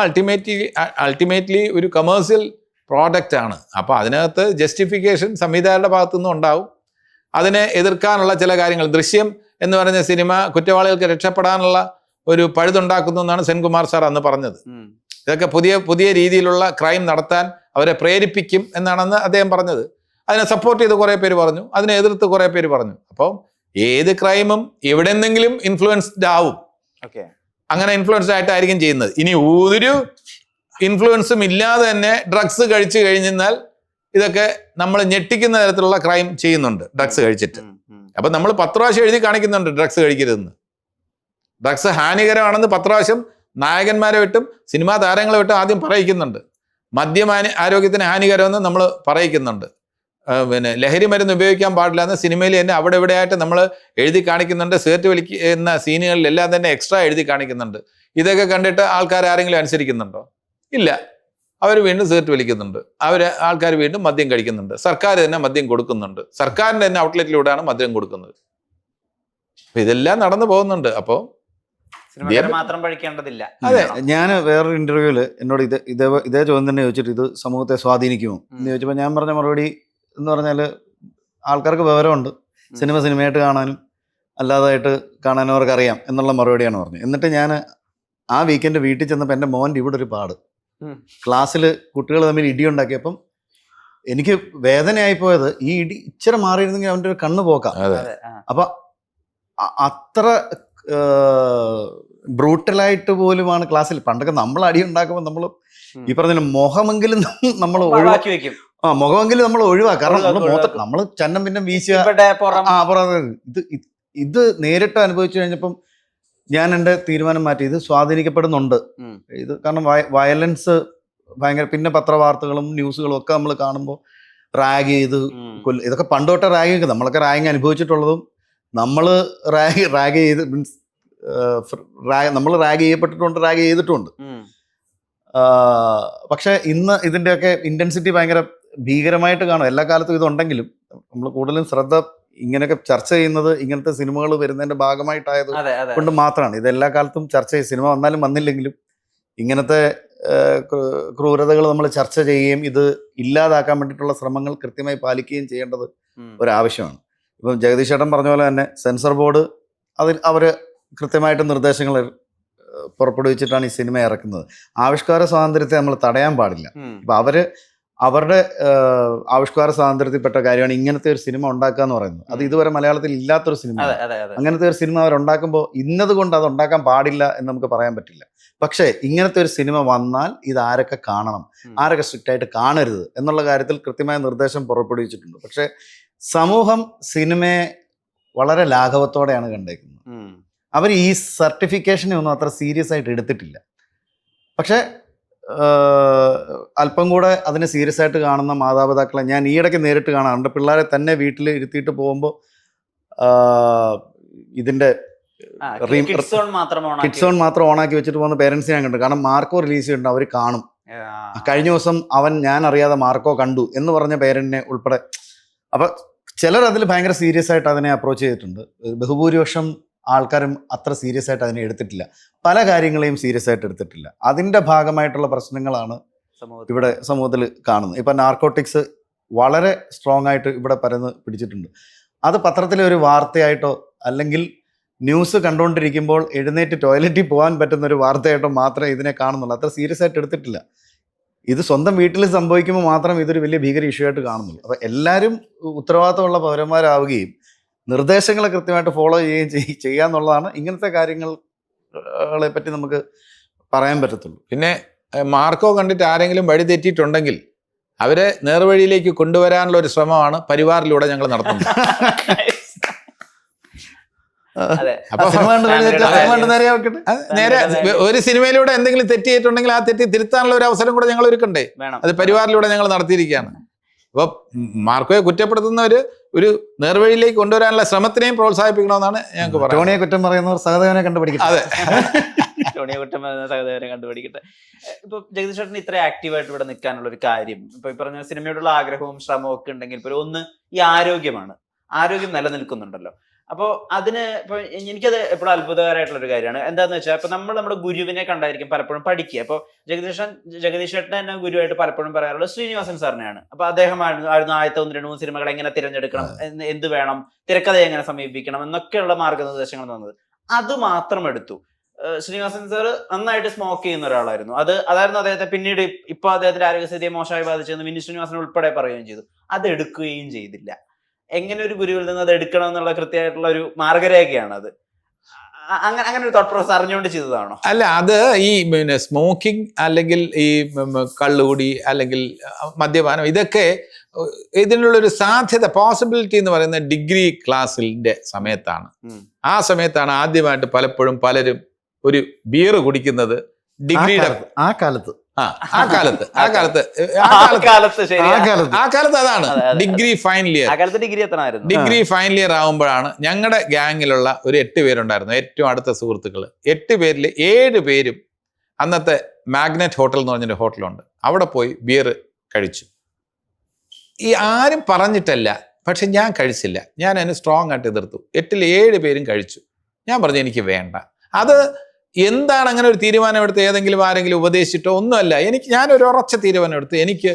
അൾട്ടിമേറ്റ്ലി ഒരു കമേഴ്സ്യൽ പ്രോഡക്റ്റ് ആണ്. അപ്പോൾ അതിനകത്ത് ജസ്റ്റിഫിക്കേഷൻ സംവിധായകരുടെ ഭാഗത്തുനിന്നും ഉണ്ടാവും. അതിനെ എതിർക്കാനുള്ള ചില കാര്യങ്ങൾ, ദൃശ്യം എന്ന് പറഞ്ഞ സിനിമ കുറ്റവാളികൾക്ക് രക്ഷപ്പെടാനുള്ള ഒരു പഴുതുണ്ടാക്കുന്നു എന്നാണ് സെൻകുമാർ സാർ അന്ന് പറഞ്ഞത്. ഇതൊക്കെ പുതിയ രീതിയിലുള്ള ക്രൈം നടത്താൻ അവരെ പ്രേരിപ്പിക്കും എന്നാണെന്ന് അദ്ദേഹം പറഞ്ഞത്. അതിനെ സപ്പോർട്ട് ചെയ്ത് കുറേ പേര് പറഞ്ഞു, അതിനെ എതിർത്ത് കുറേ പേര് പറഞ്ഞു. അപ്പോൾ ഏത് ക്രൈമും എവിടെ നിന്നെങ്കിലും ഇൻഫ്ലുവൻസ്ഡ് ആവും. അങ്ങനെ ഇൻഫ്ലുവൻസ്ഡ് ആയിട്ടായിരിക്കും ചെയ്യുന്നത്. ഇനി ഒരു ഇൻഫ്ലുവൻസും ഇല്ലാതെ തന്നെ ഡ്രഗ്സ് കഴിച്ചു കഴിഞ്ഞാൽ ഇതൊക്കെ നമ്മൾ ഞെട്ടിക്കുന്ന തരത്തിലുള്ള ക്രൈം ചെയ്യുന്നുണ്ട് ഡ്രഗ്സ് കഴിച്ചിട്ട്. അപ്പൊ നമ്മൾ 10 പ്രാവശ്യം എഴുതി കാണിക്കുന്നുണ്ട് ഡ്രഗ്സ് കഴിക്കരുതെന്ന്. ഡ്രഗ്സ് ഹാനികരമാണെന്ന് 10 പ്രാവശ്യം നായകന്മാരെ വിട്ടും സിനിമാ താരങ്ങളെ വിട്ടും ആദ്യം പറയിക്കുന്നുണ്ട്. മദ്യം ആരോഗ്യത്തിന് ഹാനികരമെന്ന് നമ്മൾ പറയിക്കുന്നുണ്ട്. പിന്നെ ലഹരി മരുന്ന് ഉപയോഗിക്കാൻ പാടില്ല എന്ന് സിനിമയിൽ തന്നെ അവിടെ ഇവിടെയായിട്ട് നമ്മൾ എഴുതി കാണിക്കുന്നുണ്ട്. സിഗരറ്റ് വലിക്കുന്ന സീനുകളിലെല്ലാം തന്നെ എക്സ്ട്രാ എഴുതി കാണിക്കുന്നുണ്ട്. ഇതൊക്കെ കണ്ടിട്ട് ആൾക്കാർ ആരെങ്കിലും അനുസരിക്കുന്നുണ്ടോ? ഇല്ല. അവർ വീണ്ടും സിഗരറ്റ് വലിക്കുന്നുണ്ട്, ആൾക്കാർ വീണ്ടും മദ്യം കഴിക്കുന്നുണ്ട്. സർക്കാർ തന്നെ മദ്യം കൊടുക്കുന്നുണ്ട്, സർക്കാരിൻ്റെ തന്നെ ഔട്ട്ലെറ്റിലൂടെയാണ് മദ്യം കൊടുക്കുന്നത്. അപ്പൊ ഇതെല്ലാം നടന്നു പോകുന്നുണ്ട്. അപ്പോൾ മാത്രം പഠിക്കേണ്ടതില്ല. അതെ, ഞാൻ വേറൊരു ഇന്റർവ്യൂവിൽ എന്നോട് ഇതേ ചോദ്യം തന്നെ ചോദിച്ചിട്ട് ഇത് സമൂഹത്തെ സ്വാധീനിക്കുമോ എന്ന് ചോദിച്ചപ്പോൾ ഞാൻ പറഞ്ഞ മറുപടി എന്ന് പറഞ്ഞാൽ ആൾക്കാർക്ക് വിവരമുണ്ട്, സിനിമയായിട്ട് കാണാനും അല്ലാതായിട്ട് കാണാനും അവർക്ക് അറിയാം എന്നുള്ള മറുപടിയാണ് പറഞ്ഞത്. എന്നിട്ട് ഞാൻ ആ വീക്കെൻഡ് വീട്ടിൽ ചെന്നപ്പോൾ എൻ്റെ മോൻ്റെ ഇവിടെ ഒരു പാട് ക്ലാസ്സിൽ കുട്ടികൾ തമ്മിൽ ഇടിയുണ്ടാക്കിയപ്പം എനിക്ക് വേദനയായി പോയത് ഈ ഇടി ഇച്ചിരി മാറിയിരുന്നെങ്കിൽ അവൻ്റെ ഒരു കണ്ണ് പോക്കാം. അപ്പൊ അത്ര ബ്രൂട്ടലായിട്ട് പോലുമാണ് ക്ലാസ്സിൽ. പണ്ടൊക്കെ നമ്മൾ അടി ഉണ്ടാക്കുമ്പോൾ നമ്മൾ ഈ പറഞ്ഞ മുഖമെങ്കിലും നമ്മൾ ഒഴിവാക്കി വെക്കും. മുഖമെങ്കിലും നമ്മൾ ഒഴിവാക്കും. കാരണം നമ്മൾ ചന്നം പിന്നെ ഇത് നേരിട്ട് അനുഭവിച്ചു കഴിഞ്ഞപ്പം ഞാൻ എൻ്റെ തീരുമാനം മാറ്റി. ഇത് സ്വാധീനിക്കപ്പെടുന്നുണ്ട് ഇത്. കാരണം വയലൻസ് ഭയങ്കര, പിന്നെ പത്രവാർത്തകളും ന്യൂസുകളും ഒക്കെ നമ്മൾ കാണുമ്പോൾ റാഗ് ചെയ്ത് ഇതൊക്കെ പണ്ട് തൊട്ടേ റാഗിങ്, നമ്മളൊക്കെ റാഗിങ് അനുഭവിച്ചിട്ടുള്ളതും നമ്മൾ റാഗ് ചെയ്ത് മീൻസ് നമ്മൾ റാഗ് ചെയ്യപ്പെട്ടിട്ടുണ്ട്, റാഗ് ചെയ്തിട്ടുണ്ട്. പക്ഷെ ഇന്ന് ഇതിൻ്റെയൊക്കെ ഇൻറ്റൻസിറ്റി ഭയങ്കര ഭീകരമായിട്ട് കാണും. എല്ലാ കാലത്തും ഇതുണ്ടെങ്കിലും നമ്മൾ കൂടുതലും ശ്രദ്ധ ഇങ്ങനെയൊക്കെ ചർച്ച ചെയ്യുന്നത് ഇങ്ങനത്തെ സിനിമകൾ വരുന്നതിന്റെ ഭാഗമായിട്ടായത് കൊണ്ട് മാത്രമാണ്. ഇത് എല്ലാ കാലത്തും ചർച്ച ചെയ്യും, സിനിമ വന്നാലും വന്നില്ലെങ്കിലും ഇങ്ങനത്തെ ക്രൂരതകൾ നമ്മൾ ചർച്ച ചെയ്യുകയും ഇത് ഇല്ലാതാക്കാൻ വേണ്ടിയിട്ടുള്ള ശ്രമങ്ങൾ കൃത്യമായി പാലിക്കുകയും ചെയ്യേണ്ടത് ഒരാവശ്യമാണ്. ഇപ്പം ജഗദീഷ് ചേട്ടൻ പറഞ്ഞ പോലെ തന്നെ സെൻസർ ബോർഡ് അവർ കൃത്യമായിട്ട് നിർദ്ദേശങ്ങൾ പുറപ്പെടുവിച്ചിട്ടാണ് ഈ സിനിമ ഇറക്കുന്നത്. ആവിഷ്കാര സ്വാതന്ത്ര്യത്തെ നമ്മൾ തടയാൻ പാടില്ല. ഇപ്പം അവരുടെ ആവിഷ്കാര സ്വാതന്ത്ര്യത്തിൽപ്പെട്ട കാര്യമാണ് ഇങ്ങനത്തെ ഒരു സിനിമ ഉണ്ടാക്കുക എന്ന് പറയുന്നത്. അത് ഇതുവരെ മലയാളത്തിൽ ഇല്ലാത്തൊരു സിനിമ. അങ്ങനത്തെ ഒരു സിനിമ അവരുണ്ടാക്കുമ്പോൾ ഇന്നത് കൊണ്ട് അത് ഉണ്ടാക്കാൻ പാടില്ല എന്ന് നമുക്ക് പറയാൻ പറ്റില്ല. പക്ഷേ ഇങ്ങനത്തെ ഒരു സിനിമ വന്നാൽ ഇത് ആരൊക്കെ കാണണം, ആരൊക്കെ സ്ട്രിക്റ്റ് ആയിട്ട് കാണരുത് എന്നുള്ള കാര്യത്തിൽ കൃത്യമായ നിർദ്ദേശം പുറപ്പെടുവിച്ചിട്ടുണ്ട്. പക്ഷേ സമൂഹം സിനിമയെ വളരെ ലാഘവത്തോടെയാണ് കണ്ടേക്കുന്നത്. അവർ ഈ സർട്ടിഫിക്കേഷനെ ഒന്നും അത്ര സീരിയസ് ആയിട്ട് എടുത്തിട്ടില്ല. പക്ഷേ അല്പം കൂടെ അതിനെ സീരിയസ് ആയിട്ട് കാണുന്ന മാതാപിതാക്കളെ ഞാൻ ഈയിടയ്ക്ക് നേരിട്ട് കാണാറുണ്ട്. പിള്ളേരെ തന്നെ വീട്ടിൽ ഇരുത്തിയിട്ട് പോകുമ്പോൾ ഇതിൻ്റെ കിഡ്സ് സോൺ മാത്രം ഓണാക്കി വെച്ചിട്ട് പോകുന്ന പേരൻസിനെ ഞാൻ കണ്ടു. കാരണം മാർക്കോ റിലീസ് ചെയ്യുന്നുണ്ട്, അവർ കാണും. കഴിഞ്ഞ ദിവസം ഞാൻ അറിയാതെ മാർക്കോ കണ്ടു എന്ന് പറഞ്ഞ പേരന്റിനെ ഉൾപ്പെടെ. അപ്പൊ ചിലർ അതിൽ ഭയങ്കര സീരിയസ് ആയിട്ട് അതിനെ അപ്രോച്ച് ചെയ്തിട്ടുണ്ട്. ബഹുഭൂരിപക്ഷം ആൾക്കാരും അത്ര സീരിയസ് ആയിട്ട് അതിനെ എടുത്തിട്ടില്ല. പല കാര്യങ്ങളെയും സീരിയസ് ആയിട്ട് എടുത്തിട്ടില്ല. അതിൻ്റെ ഭാഗമായിട്ടുള്ള പ്രശ്നങ്ങളാണ് ഇവിടെ സമൂഹത്തിൽ കാണുന്നത്. ഇപ്പം നാർക്കോട്ടിക്സ് വളരെ സ്ട്രോങ് ആയിട്ട് ഇവിടെ പരന്ന് പിടിച്ചിട്ടുണ്ട്. അത് പത്രത്തിലെ ഒരു വാർത്തയായിട്ടോ അല്ലെങ്കിൽ ന്യൂസ് കണ്ടുകൊണ്ടിരിക്കുമ്പോൾ എഴുന്നേറ്റ് ടോയ്ലറ്റിൽ പോകാൻ പറ്റുന്ന ഒരു വാർത്തയായിട്ടോ മാത്രമേ ഇതിനെ കാണുന്നുള്ളൂ. അത്ര സീരിയസ് ആയിട്ട് എടുത്തിട്ടില്ല. ഇത് സ്വന്തം വീട്ടിൽ സംഭവിക്കുമ്പോൾ മാത്രം ഇതൊരു വലിയ ഭീകര ഇഷ്യൂ ആയിട്ട് കാണുന്നുള്ളൂ. അപ്പോൾ എല്ലാവരും ഉത്തരവാദിത്തമുള്ള പൗരന്മാരാവുകയും നിർദ്ദേശങ്ങളെ കൃത്യമായിട്ട് ഫോളോ ചെയ്യുകയും ചെയ്യാന്നുള്ളതാണ് ഇങ്ങനത്തെ കാര്യങ്ങളെ പറ്റി നമുക്ക് പറയാൻ പറ്റത്തുള്ളൂ. പിന്നെ മാർക്കോ കണ്ടിട്ട് ആരെങ്കിലും വഴി തെറ്റിയിട്ടുണ്ടെങ്കിൽ അവരെ നേർവഴിയിലേക്ക് കൊണ്ടുവരാനുള്ള ഒരു ശ്രമമാണ് പരിവാറിലൂടെ ഞങ്ങൾ നടത്തുന്നത്. അതെ. അപ്പൊ സിനിമ കണ്ട് ഫാമിലിയുടെ സിനിമ കണ്ട് നേരെ വെക്കട്ടെ. അത് നേരെ ഒരു സിനിമയിലൂടെ എന്തെങ്കിലും തെറ്റ് ചെയ്തിട്ടുണ്ടെങ്കിൽ ആ തെറ്റ് തിരുത്താനുള്ള ഒരു അവസരം കൂടെ ഞങ്ങൾ ഒരുക്കണ്ടേ? വേണം. അത് പരിവാറിലൂടെ ഞങ്ങൾ നടത്തിയിരിക്കുകയാണ്. അപ്പൊ മാർക്കോയെ കുറ്റപ്പെടുത്തുന്നവര് ഒരു നേർവഴിയിലേക്ക് കൊണ്ടുവരാനുള്ള ശ്രമത്തിനെയും പ്രോത്സാഹിപ്പിക്കണമെന്നാണ് ഞങ്ങൾക്ക് പറയുന്നത്. ടോണിയെ കുറ്റം പറയുന്നവർ സഹദേവനെ കണ്ടുപിടിക്കും. അതെ. ടോണിയെ കുറ്റം പറയുന്ന സഹോദരനെ കണ്ടുപിടിക്കട്ടെ. ഇപ്പൊ ജഗദീഷ് ചേട്ടൻ ഇത്ര ആക്റ്റീവായിട്ട് ഇവിടെ നിൽക്കാനുള്ള ഒരു കാര്യം, ഇപ്പൊ ഈ പറഞ്ഞ സിനിമയോടുള്ള ആഗ്രഹവും ശ്രമവും ഒക്കെ ഉണ്ടെങ്കിൽ പോലും ഒന്ന് ഈ ആരോഗ്യമാണ്. ആരോഗ്യം നിലനിൽക്കുന്നുണ്ടല്ലോ. അപ്പോൾ അതിന് ഇപ്പൊ എനിക്കത് എപ്പോഴും അത്ഭുതകരമായിട്ടുള്ള ഒരു കാര്യമാണ്. എന്താന്ന് വെച്ചാൽ ഇപ്പൊ നമ്മൾ നമ്മുടെ ഗുരുവിനെ കണ്ടായിരിക്കും പലപ്പോഴും പഠിക്കുക. അപ്പോൾ ജഗദീഷ് ചേട്ടൻ തന്നെ ഗുരുവായിട്ട് പലപ്പോഴും പറയാറുള്ളത് ശ്രീനിവാസൻ സാറിനെയാണ്. അപ്പൊ അദ്ദേഹമായിരുന്നു ആദ്യത്തെ 1-2-3 സിനിമകൾ എങ്ങനെ തിരഞ്ഞെടുക്കണം, എന്ത് വേണം, തിരക്കഥയെ എങ്ങനെ സമീപിക്കണം എന്നൊക്കെയുള്ള മാർഗനിർദ്ദേശങ്ങൾ തന്നത്. അത് മാത്രം എടുത്തു. ശ്രീനിവാസൻ സാർ നന്നായിട്ട് സ്മോക്ക് ചെയ്യുന്ന ഒരാളായിരുന്നു. അതായിരുന്നു അദ്ദേഹത്തെ പിന്നീട് ഇപ്പൊ അദ്ദേഹത്തിന്റെ ആരോഗ്യസ്ഥിതിയെ മോശമായി ബാധിച്ചെന്ന് വിനീത് ശ്രീനിവാസൻ ഉൾപ്പെടെ പറയുകയും ചെയ്തു. അത് എടുക്കുകയും ചെയ്തില്ല. എങ്ങനെ ഒരു ഗുരുവിൽ നിന്ന് അത് എടുക്കണം എന്നുള്ള കൃത്യമായിട്ടുള്ള ഒരു മാർഗരേഖയാണ് അത്. അങ്ങനെ ഒരു തോട്ട് പ്രോസസ് അറിഞ്ഞുകൊണ്ട് ചെയ്തതാണോ? അല്ല, അത് ഈ പിന്നെ സ്മോക്കിംഗ് അല്ലെങ്കിൽ ഈ കള്ളുകൂടി അല്ലെങ്കിൽ മദ്യപാനം, ഇതൊക്കെ ഇതിനുള്ളൊരു സാധ്യത, പോസിബിലിറ്റി എന്ന് പറയുന്ന ഡിഗ്രി ക്ലാസ്സിന്റെ സമയത്താണ്. ആ സമയത്താണ് ആദ്യമായിട്ട് പലപ്പോഴും പലരും ഒരു ബിയർ കുടിക്കുന്നത്. ഡിഗ്രിയുടെ ആ കാലത്ത് അതാണ് degree final year. Degree final year ആകുമ്പോഴാണ് ഞങ്ങളുടെ ഗ്യാങ്ങിലുള്ള ഒരു 8 പേരുണ്ടായിരുന്നു, ഏറ്റവും അടുത്ത സുഹൃത്തുക്കൾ. 8 പേരിൽ 7 പേരും അന്നത്തെ മാഗ്നറ്റ് ഹോട്ടൽ എന്ന് പറഞ്ഞൊരു ഹോട്ടലുണ്ട്, അവിടെ പോയി ബിയർ കഴിച്ചു. ഈ ആരും പറഞ്ഞിട്ടല്ല, പക്ഷെ ഞാൻ കഴിച്ചില്ല. ഞാൻ അതിന് സ്ട്രോങ് ആയിട്ട് എതിർത്തു. 8ൽ 7 പേരും കഴിച്ചു. ഞാൻ പറഞ്ഞു എനിക്ക് വേണ്ട. അത് എന്താണ് അങ്ങനെ ഒരു തീരുമാനമെടുത്ത് ഏതെങ്കിലും ആരെങ്കിലും ഉപദേശിച്ചിട്ടോ ഒന്നുമല്ല. ഞാനൊരു ഉറച്ച തീരുമാനമെടുത്ത് എനിക്ക്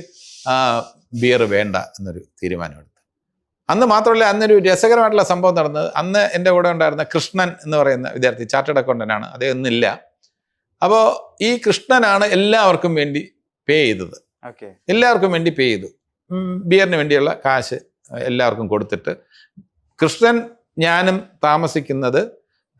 ബിയർ വേണ്ട എന്നൊരു തീരുമാനമെടുത്തു. അന്ന് മാത്രമല്ല, അന്നൊരു രസകരമായിട്ടുള്ള സംഭവം നടന്നത്. അന്ന് എൻ്റെ കൂടെ ഉണ്ടായിരുന്ന കൃഷ്ണൻ എന്ന് പറയുന്ന വിദ്യാർത്ഥി, ചാർട്ടേഡ് അക്കൗണ്ടൻ്റ് ആണ്, അദ്ദേഹം ഇന്നില്ല. അപ്പോൾ ഈ കൃഷ്ണനാണ് എല്ലാവർക്കും വേണ്ടി പേ ചെയ്തത്. എല്ലാവർക്കും വേണ്ടി പേ ചെയ്തു. ബിയറിന് വേണ്ടിയുള്ള കാശ് എല്ലാവർക്കും കൊടുത്തിട്ട് കൃഷ്ണൻ, ഞാനും താമസിക്കുന്നത്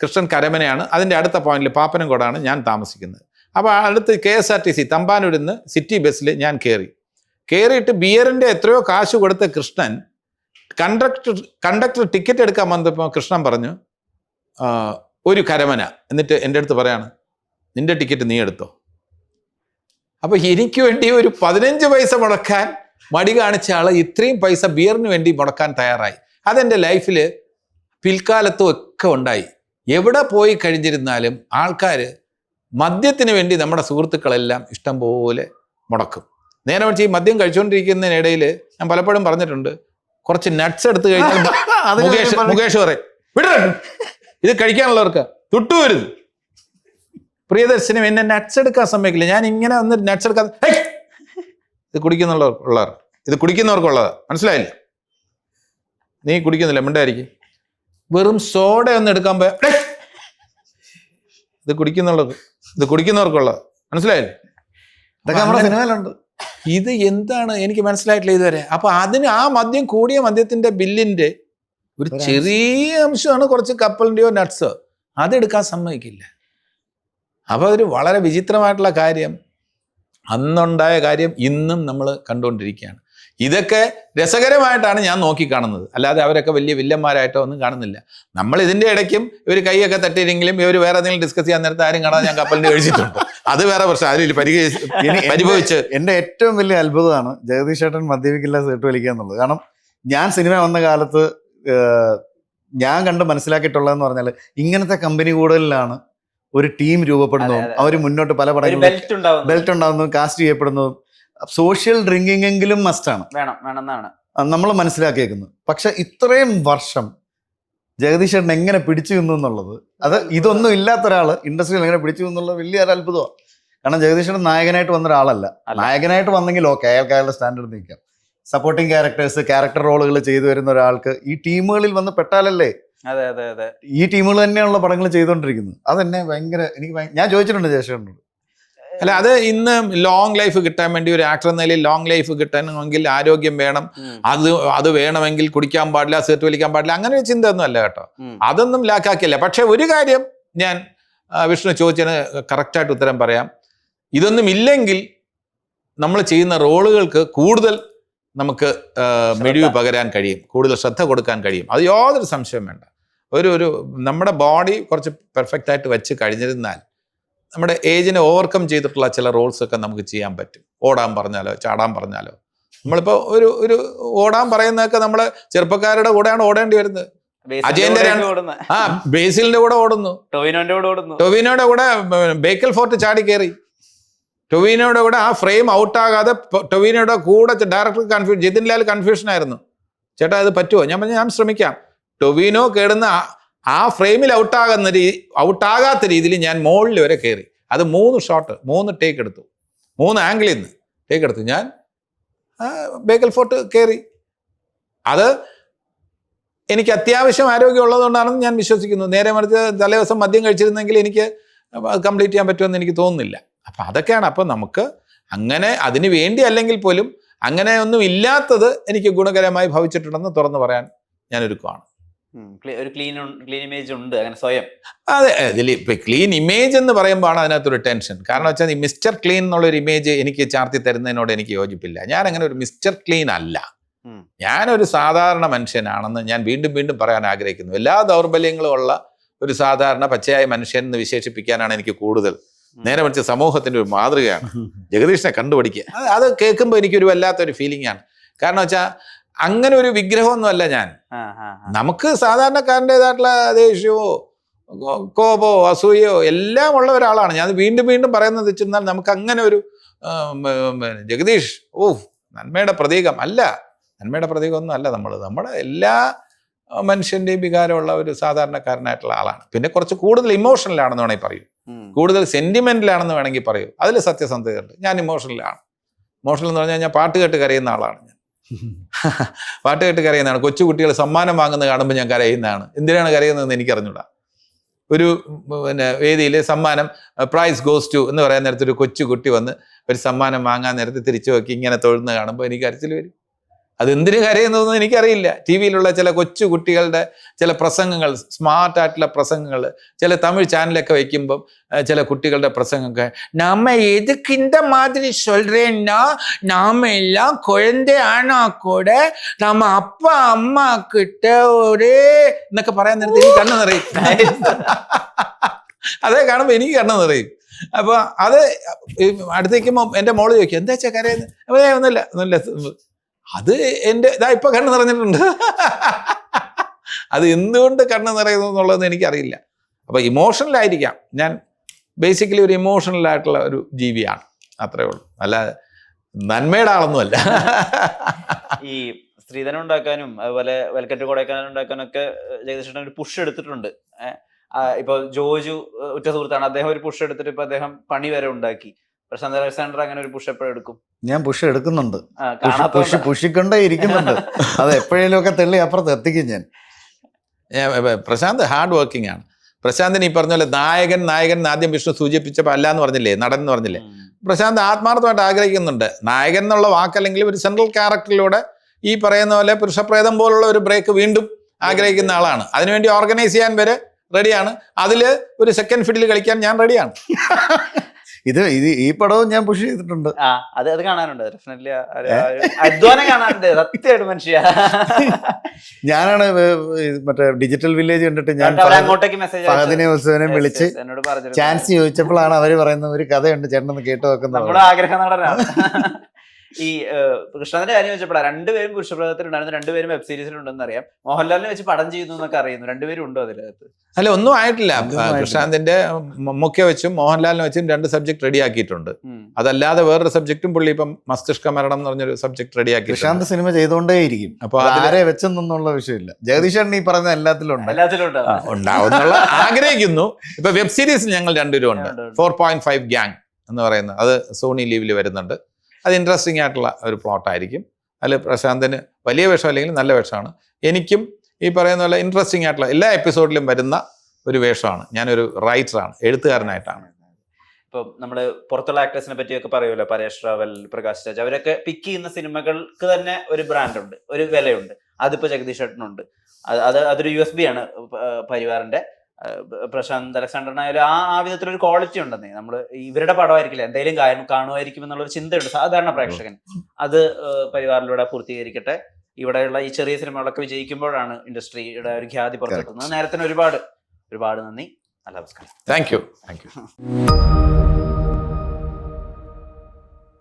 കൃഷ്ണൻ കരമനയാണ്, അതിൻ്റെ അടുത്ത പോയിന്റിൽ പാപ്പനംകോടാണ് ഞാൻ താമസിക്കുന്നത്. അപ്പോൾ അടുത്ത് KSRTC തമ്പാനൂരിൽ നിന്ന് സിറ്റി ബസ്സിൽ ഞാൻ കയറിയിട്ട് ബിയറിൻ്റെ എത്രയോ കാശ് കൊടുത്ത കൃഷ്ണൻ കണ്ടക്ടർ ടിക്കറ്റ് എടുക്കാൻ വന്നപ്പോൾ കൃഷ്ണൻ പറഞ്ഞു ഒരു കരമന. എന്നിട്ട് എൻ്റെ അടുത്ത് പറയാണ്, നിന്റെ ടിക്കറ്റ് നീ എടുത്തോ. അപ്പോൾ എനിക്ക് വേണ്ടി ഒരു 15 പൈസ മുടക്കാൻ മടി കാണിച്ച ആൾ ഇത്രയും പൈസ ബിയറിന് വേണ്ടി മുടക്കാൻ തയ്യാറായി. അതെൻ്റെ ലൈഫിൽ പിൽക്കാലത്തും ഒക്കെ ഉണ്ടായി. എവിടെ പോയി കഴിഞ്ഞിരുന്നാലും ആൾക്കാർ മദ്യത്തിന് വേണ്ടി നമ്മുടെ സുഹൃത്തുക്കളെല്ലാം ഇഷ്ടം പോലെ മുടക്കും. നേരെ മറിച്ച് ഈ മദ്യം കഴിച്ചുകൊണ്ടിരിക്കുന്നതിനിടയിൽ ഞാൻ പലപ്പോഴും പറഞ്ഞിട്ടുണ്ട്, കുറച്ച് നട്ട്സ് എടുത്ത് കഴിഞ്ഞാൽ മുകേഷ് പറയും വിട, ഇത് കഴിക്കാനുള്ളവർക്ക് തൊട്ടുവരുത്. പ്രിയദർശനം എന്നെ നട്ട്സ് എടുക്കാൻ സമ്മതിക്കില്ല. ഞാൻ ഇങ്ങനെ വന്ന് നട്ട്സ് എടുക്കാൻ, ഇത് കുടിക്കുന്നവർക്കുള്ളതാ, മനസ്സിലായില്ല? നീ കുടിക്കുന്നില്ല, മിണ്ടായിരിക്കും. വെറും സോഡ ഒന്ന് എടുക്കാൻ പോയ ഇത് കുടിക്കുന്നവർക്കുള്ളത്, മനസ്സിലായില്ലേ? ഇതൊക്കെ നമ്മുടെ സിനിമയിലുണ്ട്. ഇത് എന്താണ് എനിക്ക് മനസ്സിലായിട്ടില്ല ഇതുവരെ. അപ്പൊ അതിന് ആ മദ്യം, കൂടിയ മദ്യത്തിന്റെ ബില്ലിന്റെ ഒരു ചെറിയ അംശമാണ് കുറച്ച് കപ്പലിന്റെയോ നട്ട്സോ, അതെടുക്കാൻ സമ്മതിക്കില്ല. അപ്പൊ അതൊരു വളരെ വിചിത്രമായിട്ടുള്ള കാര്യം, അന്നുണ്ടായ കാര്യം ഇന്നും നമ്മൾ കണ്ടുകൊണ്ടിരിക്കുകയാണ്. ഇതൊക്കെ രസകരമായിട്ടാണ് ഞാൻ നോക്കിക്കാണുന്നത്, അല്ലാതെ അവരൊക്കെ വലിയ വില്ലന്മാരായിട്ടോ ഒന്നും കാണുന്നില്ല. നമ്മൾ ഇതിന്റെ ഇടയ്ക്കും ഇവർ കൈയൊക്കെ തട്ടിയില്ലെങ്കിലും ഇവർ വേറെ എന്തെങ്കിലും ഡിസ്കസ് ചെയ്യാൻ നേരത്തെ ആരും കാണാതെ ഞാൻ കപ്പലിന്റെ കഴിച്ചിട്ടുണ്ട്. അത് വേറെ പ്രശ്നം. അതിൽ പരിഭവിച്ച് എൻ്റെ ഏറ്റവും വലിയ അത്ഭുതമാണ് ജഗദീഷ് ചേട്ടൻ മദ്യപിക്കില്ല, സീട്ട് വലിക്കുക എന്നുള്ളത്. കാരണം ഞാൻ സിനിമ വന്ന കാലത്ത് ഞാൻ കണ്ട് മനസ്സിലാക്കിയിട്ടുള്ളതെന്ന് പറഞ്ഞാൽ, ഇങ്ങനത്തെ കമ്പനി കൂടുതലാണ് ഒരു ടീം രൂപപ്പെടുന്നതും അവർ മുന്നോട്ട് പല പടങ്ങളും ബെൽറ്റ് ഉണ്ടാകുന്നതും കാസ്റ്റ് ചെയ്യപ്പെടുന്നതും സോഷ്യൽ ഡ്രിങ്കിങ് എങ്കിലും മസ്റ്റാണ്, വേണമെന്നാണ് നമ്മൾ മനസ്സിലാക്കിയേക്കുന്നത്. പക്ഷെ ഇത്രയും വർഷം ജഗദീഷ് ചേട്ടൻ എങ്ങനെ പിടിച്ചു നിന്നു എന്നുള്ളത്, അത് ഇതൊന്നും ഇല്ലാത്ത ഒരാൾ ഇൻഡസ്ട്രിയിൽ എങ്ങനെ പിടിച്ചു എന്നുള്ളത് വലിയൊരു അത്ഭുതമാണ്. കാരണം ജഗദീഷ് ചേട്ടൻ നായകനായിട്ട് വന്ന ഒരാളല്ല. നായകനായിട്ട് വന്നെങ്കിൽ ഓക്കെ, അയാളുടെ സ്റ്റാൻഡേർഡ് നിൽക്കാം. സപ്പോർട്ടിങ് ക്യാരക്ടർ റോളുകൾ ചെയ്തു വരുന്ന ഒരാൾക്ക് ഈ ടീമുകളിൽ വന്ന് പെട്ടാലല്ലേ ഈ ടീമുകൾ തന്നെയുള്ള പടങ്ങൾ ചെയ്തുകൊണ്ടിരിക്കുന്നത്. അതെന്നെ ഭയങ്കര ഞാൻ ചോദിച്ചിട്ടുണ്ട് ജഗദീഷ്. അല്ല, അത് ഇന്ന് ലോങ് ലൈഫ് കിട്ടാൻ വേണ്ടി, ഒരു ആക്ടർ എന്ന നിലയിൽ ലോങ് ലൈഫ് കിട്ടണമെങ്കിൽ ആരോഗ്യം വേണം, അത് വേണമെങ്കിൽ കുടിക്കാൻ പാടില്ല, സിഗരറ്റ് വലിക്കാൻ പാടില്ല, അങ്ങനെ ഒരു ചിന്ത ഒന്നും അല്ല കേട്ടോ. അതൊന്നും ലാക്കാക്കില്ല. പക്ഷെ ഒരു കാര്യം ഞാൻ വിഷ്ണു ചോദിച്ചതിന് കറക്റ്റായിട്ട് ഉത്തരം പറയാം. ഇതൊന്നും ഇല്ലെങ്കിൽ നമ്മൾ ചെയ്യുന്ന റോളുകൾക്ക് കൂടുതൽ നമുക്ക് മിഴിവ് പകരാൻ കഴിയും, കൂടുതൽ ശ്രദ്ധ കൊടുക്കാൻ കഴിയും. അത് യാതൊരു സംശയം വേണ്ട. ഒരു നമ്മുടെ ബോഡി കുറച്ച് പെർഫെക്റ്റ് ആയിട്ട് വെച്ച് കഴിഞ്ഞിരുന്നാൽ നമ്മുടെ ഏജിനെ ഓവർകം ചെയ്തിട്ടുള്ള ചില റോൾസ് ഒക്കെ നമുക്ക് ചെയ്യാൻ പറ്റും. ഓടാൻ പറഞ്ഞാലോ ചാടാൻ പറഞ്ഞാലോ, നമ്മളിപ്പോൾ ഒരു ഓടാൻ പറയുന്നതൊക്കെ നമ്മൾ ചെറുപ്പക്കാരുടെ കൂടെയാണ് ഓടേണ്ടി വരുന്നത്. അജയന്റെ ബേസിലിന്റെ കൂടെ ഓടുന്നു, ടൊവിനോയുടെ കൂടെ ബേക്കൽ ഫോർട്ട് ചാടി കയറി, ടൊവിനോയുടെ കൂടെ ആ ഫ്രെയിം ഔട്ടാകാതെ ടൊവിനോയുടെ കൂടെ ഡയറക്ടർ ജിതിൻ ലാൽ കൺഫ്യൂഷൻ ആയിരുന്നു, ചേട്ടാ അത് പറ്റുമോ? ഞാൻ പറഞ്ഞു ഞാൻ ശ്രമിക്കാം. ടൊവിനോ കേടുന്ന ആ ഫ്രെയിമിൽ ഔട്ടാകാത്ത രീതിയിൽ ഞാൻ മുകളിൽ വരെ കയറി. അത് 3 ഷോട്ട് 3 ടേക്ക് എടുത്തു, 3 ആംഗിളിൽ നിന്ന് ടേക്ക് എടുത്തു. ഞാൻ ബേക്കൽ ഫോർട്ട് കയറി. അത് എനിക്ക് അത്യാവശ്യം ആരോഗ്യം ഉള്ളതുകൊണ്ടാണെന്ന് ഞാൻ വിശ്വസിക്കുന്നു. നേരെ മറിച്ച് തലേദിവസം മദ്യം കഴിച്ചിരുന്നെങ്കിൽ എനിക്ക് കംപ്ലീറ്റ് ചെയ്യാൻ പറ്റുമെന്ന് എനിക്ക് തോന്നുന്നില്ല. അപ്പം അതൊക്കെയാണ്. അപ്പം നമുക്ക് അങ്ങനെ അതിന് വേണ്ടി അല്ലെങ്കിൽ പോലും അങ്ങനെ ഒന്നും ഇല്ലാത്തത് എനിക്ക് ഗുണകരമായി ഭവിച്ചിട്ടുണ്ടെന്ന് തുറന്നു പറയാൻ ഞാൻ ഒരുക്കമാണ്. ഒരു ക്ലീൻ ഇമേജ് ഉണ്ട് അങ്ങനെ സ്വയം. അതെ, ഇതിൽ ഇപ്പം ക്ലീൻ ഇമേജ് എന്ന് പറയുമ്പോഴാണ് അതിനകത്തൊരു ടെൻഷൻ. കാരണം വെച്ചാൽ ഈ മിസ്റ്റർ ക്ലീൻ എന്നുള്ളൊരു ഇമേജ് എനിക്ക് ചാർത്തി തരുന്നതിനോട് എനിക്ക് യോജിപ്പില്ല. ഞാൻ അങ്ങനെ ഒരു മിസ്റ്റർ ക്ലീൻ അല്ല. ഞാനൊരു സാധാരണ മനുഷ്യനാണെന്ന് ഞാൻ വീണ്ടും വീണ്ടും പറയാൻ ആഗ്രഹിക്കുന്നു. എല്ലാ ദൗർബല്യങ്ങളും ഉള്ള ഒരു സാധാരണ പച്ചയായ മനുഷ്യൻ എന്ന് വിശേഷിപ്പിക്കാനാണ് എനിക്ക് കൂടുതൽ. നേരെ മറിച്ച് സമൂഹത്തിൻ്റെ ഒരു മാതൃകയാണ് ജഗദീഷിനെ കണ്ടുപിടിക്കുക. അത് കേൾക്കുമ്പോൾ എനിക്കൊരു വല്ലാത്തൊരു ഫീലിംഗ് ആണ്. കാരണം വെച്ചാൽ അങ്ങനെ ഒരു വിഗ്രഹമൊന്നുമല്ല ഞാൻ. നമുക്ക് സാധാരണക്കാരൻ്റെതായിട്ടുള്ള ദേഷ്യമോ കോപോ അസൂയയോ എല്ലാം ഉള്ള ഒരാളാണ് ഞാൻ. വീണ്ടും വീണ്ടും പറയുന്നത് വെച്ചിരുന്നാൽ നമുക്ക് അങ്ങനെ ഒരു ജഗദീഷ് നന്മയുടെ പ്രതീകം അല്ല, നന്മയുടെ പ്രതീകമൊന്നും അല്ല. നമ്മുടെ എല്ലാ മനുഷ്യൻ്റെയും വികാരമുള്ള ഒരു സാധാരണക്കാരനായിട്ടുള്ള ആളാണ്. പിന്നെ കുറച്ച് കൂടുതൽ ഇമോഷണലാണെന്ന് വേണമെങ്കിൽ പറയൂ, കൂടുതൽ സെന്റിമെന്റലാണെന്ന് വേണമെങ്കിൽ പറയൂ. അതിൽ സത്യസന്ധതയുണ്ട്. ഞാൻ ഇമോഷണലാണ്. ഇമോഷണൽ എന്ന് പറഞ്ഞാൽ ഞാൻ പാട്ട് കേട്ട് കരയുന്ന ആളാണ്. ഞാൻ പാട്ട് കേട്ട് കരയുന്നതാണ്. കൊച്ചുകുട്ടികൾ സമ്മാനം വാങ്ങുന്നത് കാണുമ്പോൾ ഞാൻ കരയുന്നതാണ്. എന്തിനാണ് കരയുന്നതെന്ന് എനിക്കറിഞ്ഞൂടാ. ഒരു വേദിയിൽ സമ്മാനം പ്രൈസ് ഗോസ് ടു എന്ന് പറയാൻ നേരത്തെ ഒരു കൊച്ചുകുട്ടി വന്ന് ഒരു സമ്മാനം വാങ്ങാൻ നേരത്തെ തിരിച്ചു നോക്കി ഇങ്ങനെ തൊഴുന്ന കാണുമ്പോൾ എനിക്ക് കരച്ചിൽ വരും. അതെന്തിനു കരയുന്നതെന്ന് എനിക്കറിയില്ല. ടി വിയിലുള്ള ചില കൊച്ചു കുട്ടികളുടെ ചില പ്രസംഗങ്ങൾ, സ്മാർട്ടായിട്ടുള്ള പ്രസംഗങ്ങൾ, ചില തമിഴ് ചാനലൊക്കെ വയ്ക്കുമ്പം ചില കുട്ടികളുടെ പ്രസംഗമൊക്കെ നമ്മ എതുക്ക് இந்த மாதிரி சொல்றேன்னா நாம எல்லாம் குழந்தையானா கூட நம்ம அப்பா அம்மா கிட்ட ஒரே എന്നൊക്കെ പറയാൻ നേരത്തെ എനിക്ക് കണ്ണ് നിറയും. അതേ കാണുമ്പോൾ എനിക്ക് കണ്ണ് നിറയും. അപ്പൊ അത് അടുത്തേക്കുമ്പോ എൻ്റെ മോള് ചോദിക്കും എന്താ വെച്ചാൽ കരയുന്നത്? ഒന്നുമില്ല. അത് എൻ്റെ ഇപ്പൊ കണ്ണ് നിറഞ്ഞിട്ടുണ്ട്. അത് എന്തുകൊണ്ട് കണ്ണ് നിറയുന്നു എന്നുള്ളതെന്ന് എനിക്കറിയില്ല. അപ്പൊ ഇമോഷണലായിരിക്കാം. ഞാൻ ബേസിക്കലി ഒരു ഇമോഷണലായിട്ടുള്ള ഒരു ജീവിയാണ്, അത്രേ ഉള്ളൂ. അല്ല നന്മയുടെ ആളൊന്നുമല്ല. ഈ സ്ത്രീധനം ഉണ്ടാക്കാനും അതുപോലെ വെൽക്കറ്റ് കൊടൈക്കനാൽ ഉണ്ടാക്കാനും ഒക്കെ ജഗദീഷ് ഒരു പുഷ് എടുത്തിട്ടുണ്ട്. ഇപ്പൊ ജോജു ഉറ്റ സുഹൃത്താണ്, അദ്ദേഹം ഒരു പുഷ് എടുത്തിട്ട് ഇപ്പൊ അദ്ദേഹം പണി വരെ ഉണ്ടാക്കി. പ്രശാന്ത് അലക്സാണ്ടർ അങ്ങനെ ഒരു പുഷ് എപ്പോഴും എടുക്കും? ഞാൻ പുഷ് എടുക്കുന്നുണ്ട്, പുഷിക്കൊണ്ടേ ഇരിക്കുന്നുണ്ട്. അത് എപ്പോഴേലും ഒക്കെ തെള്ളി അപ്പുറത്ത് എത്തിക്കും ഞാൻ. പ്രശാന്ത് ഹാർഡ് വർക്കിംഗ് ആണ്. പ്രശാന്തിന് ഈ പറഞ്ഞ പോലെ നായകൻ ആദ്യം വിഷ്ണു സൂചിപ്പിച്ചപ്പോൾ അല്ല എന്ന് പറഞ്ഞില്ലേ, നടൻ എന്ന് പറഞ്ഞില്ലേ. പ്രശാന്ത് ആത്മാർത്ഥമായിട്ട് ആഗ്രഹിക്കുന്നുണ്ട്. നായകൻ എന്നുള്ള വാക്കല്ലെങ്കിൽ ഒരു സെൻട്രൽ ക്യാരക്ടറിലൂടെ ഈ പറയുന്ന പോലെ പുരുഷപ്രേതം പോലുള്ള ഒരു ബ്രേക്ക് വീണ്ടും ആഗ്രഹിക്കുന്ന ആളാണ്. അതിനുവേണ്ടി ഓർഗനൈസ് ചെയ്യാൻ വരെ റെഡിയാണ്. അതില് ഒരു സെക്കൻഡ് ഫിഡിൽ കളിക്കാൻ ഞാൻ റെഡിയാണ്. ഇത് ഈ പടവും ഞാൻ പുഷ് ചെയ്തിട്ടുണ്ട്. അത് കാണാനുണ്ട്, ഡെഫിനറ്റ്ലി അധ്വാനം കാണാനുണ്ട് സത്യമായിട്ട് മനുഷ്യ. ഞാനാണ് മറ്റേ ഡിജിറ്റൽ വില്ലേജ് കണ്ടിട്ട് ഞാൻ ഫഹദിനെ ഹുസൈനെ വിളിച്ച് ചാൻസ് ചോദിച്ചപ്പോഴാണ് അവര് പറയുന്നത് ഒരു കഥയുണ്ട് ചേട്ടനൊന്ന് കേട്ടു വെക്കുന്നത്. നമ്മുടെ ആഗ്രഹ നടനാണ്. ഈ കൃഷ്ണന്റെ കാര്യം വെച്ചപ്പോഴാണ് രണ്ടുപേരും പുരുഷപ്രേതത്തിലുണ്ടായിരുന്നു, രണ്ടുപേരും വെബ് സീരീസിലുണ്ടെന്ന് അറിയാം. മോഹൻലാലിനെ വെച്ച് പടം ചെയ്യുന്നു എന്നൊക്കെ അറിയുന്നു. രണ്ടുപേരും ഉണ്ടോ അതിനകത്ത്? അല്ല, ഒന്നും ആയിട്ടില്ല. കൃഷ്ണാന്തിന്റെ മുഖ്യ വെച്ചും മോഹൻലാലിനെ വെച്ചും 2 സബ്ജക്ട് റെഡിയാക്കിയിട്ടുണ്ട്. അതല്ലാതെ വേറൊരു സബ്ജക്റ്റും പുള്ളി ഇപ്പം മസ്തിഷ്ക മരണം എന്ന് പറഞ്ഞൊരു സബ്ജക്ട് റെഡിയാക്കി. കൃഷ്ണാന്ത് സിനിമ ചെയ്തുകൊണ്ടേയിരിക്കും. അപ്പൊ ആരെ വെച്ചെന്നുള്ള വിഷയമില്ല. ജഗദീഷ് ഈ പറഞ്ഞ എല്ലാത്തിലും ഉണ്ടാവുന്നുള്ള ആഗ്രഹിക്കുന്നു. ഇപ്പൊ വെബ് സീരീസ് ഞങ്ങൾ 2 ഉണ്ട്. 4.5 ഗ്യാങ് എന്ന് പറയുന്നത്, അത് സോണി ലീവിൽ വരുന്നുണ്ട്. അത് ഇൻട്രസ്റ്റിംഗ് ആയിട്ടുള്ള ഒരു പ്ലോട്ടായിരിക്കും. അതിൽ പ്രശാന്തിന് വലിയ വേഷം അല്ലെങ്കിൽ നല്ല വേഷമാണ്. എനിക്കും ഈ പറയുന്ന പോലെ ഇൻട്രസ്റ്റിംഗ് ആയിട്ടുള്ള എല്ലാ എപ്പിസോഡിലും വരുന്ന ഒരു വേഷമാണ്. ഞാനൊരു റൈറ്ററാണ്, എഴുത്തുകാരനായിട്ടാണ്. ഇപ്പം നമ്മൾ പുറത്തുള്ള ആക്ടേഴ്സിനെ പറ്റിയൊക്കെ പറയുമല്ലോ, പരേഷ് റാവൽ, പ്രകാശ് രാജ്, അവരൊക്കെ പിക്ക് ചെയ്യുന്ന സിനിമകൾക്ക് തന്നെ ഒരു ബ്രാൻഡുണ്ട്, ഒരു വിലയുണ്ട്. അതിപ്പോൾ ജഗദീഷ് ചേട്ടനുണ്ട്. അതൊരു USB ആണ് പരിവാറിന്റെ. പ്രശാന്ത് അലക്സാണ്ടറിനായാലും ആ വിധത്തിലൊരു ക്വാളിറ്റി ഉണ്ടെന്നേ. നമ്മൾ ഇവരുടെ പടമായിരിക്കില്ല, എന്തെങ്കിലും കാണുമായിരിക്കും എന്നുള്ളൊരു ചിന്തയുണ്ട് സാധാരണ പ്രേക്ഷകൻ. അത് പരിവാറിലൂടെ പൂർത്തീകരിക്കട്ടെ. ഇവിടെയുള്ള ഈ ചെറിയ സിനിമകളൊക്കെ വിജയിക്കുമ്പോഴാണ് ഇൻഡസ്ട്രിയുടെ ഒരു ഖ്യാതി പുറത്തെത്തുന്നത്. നേരത്തിന് ഒരുപാട് നന്ദി. നല്ല നമസ്കാരം. Thank you.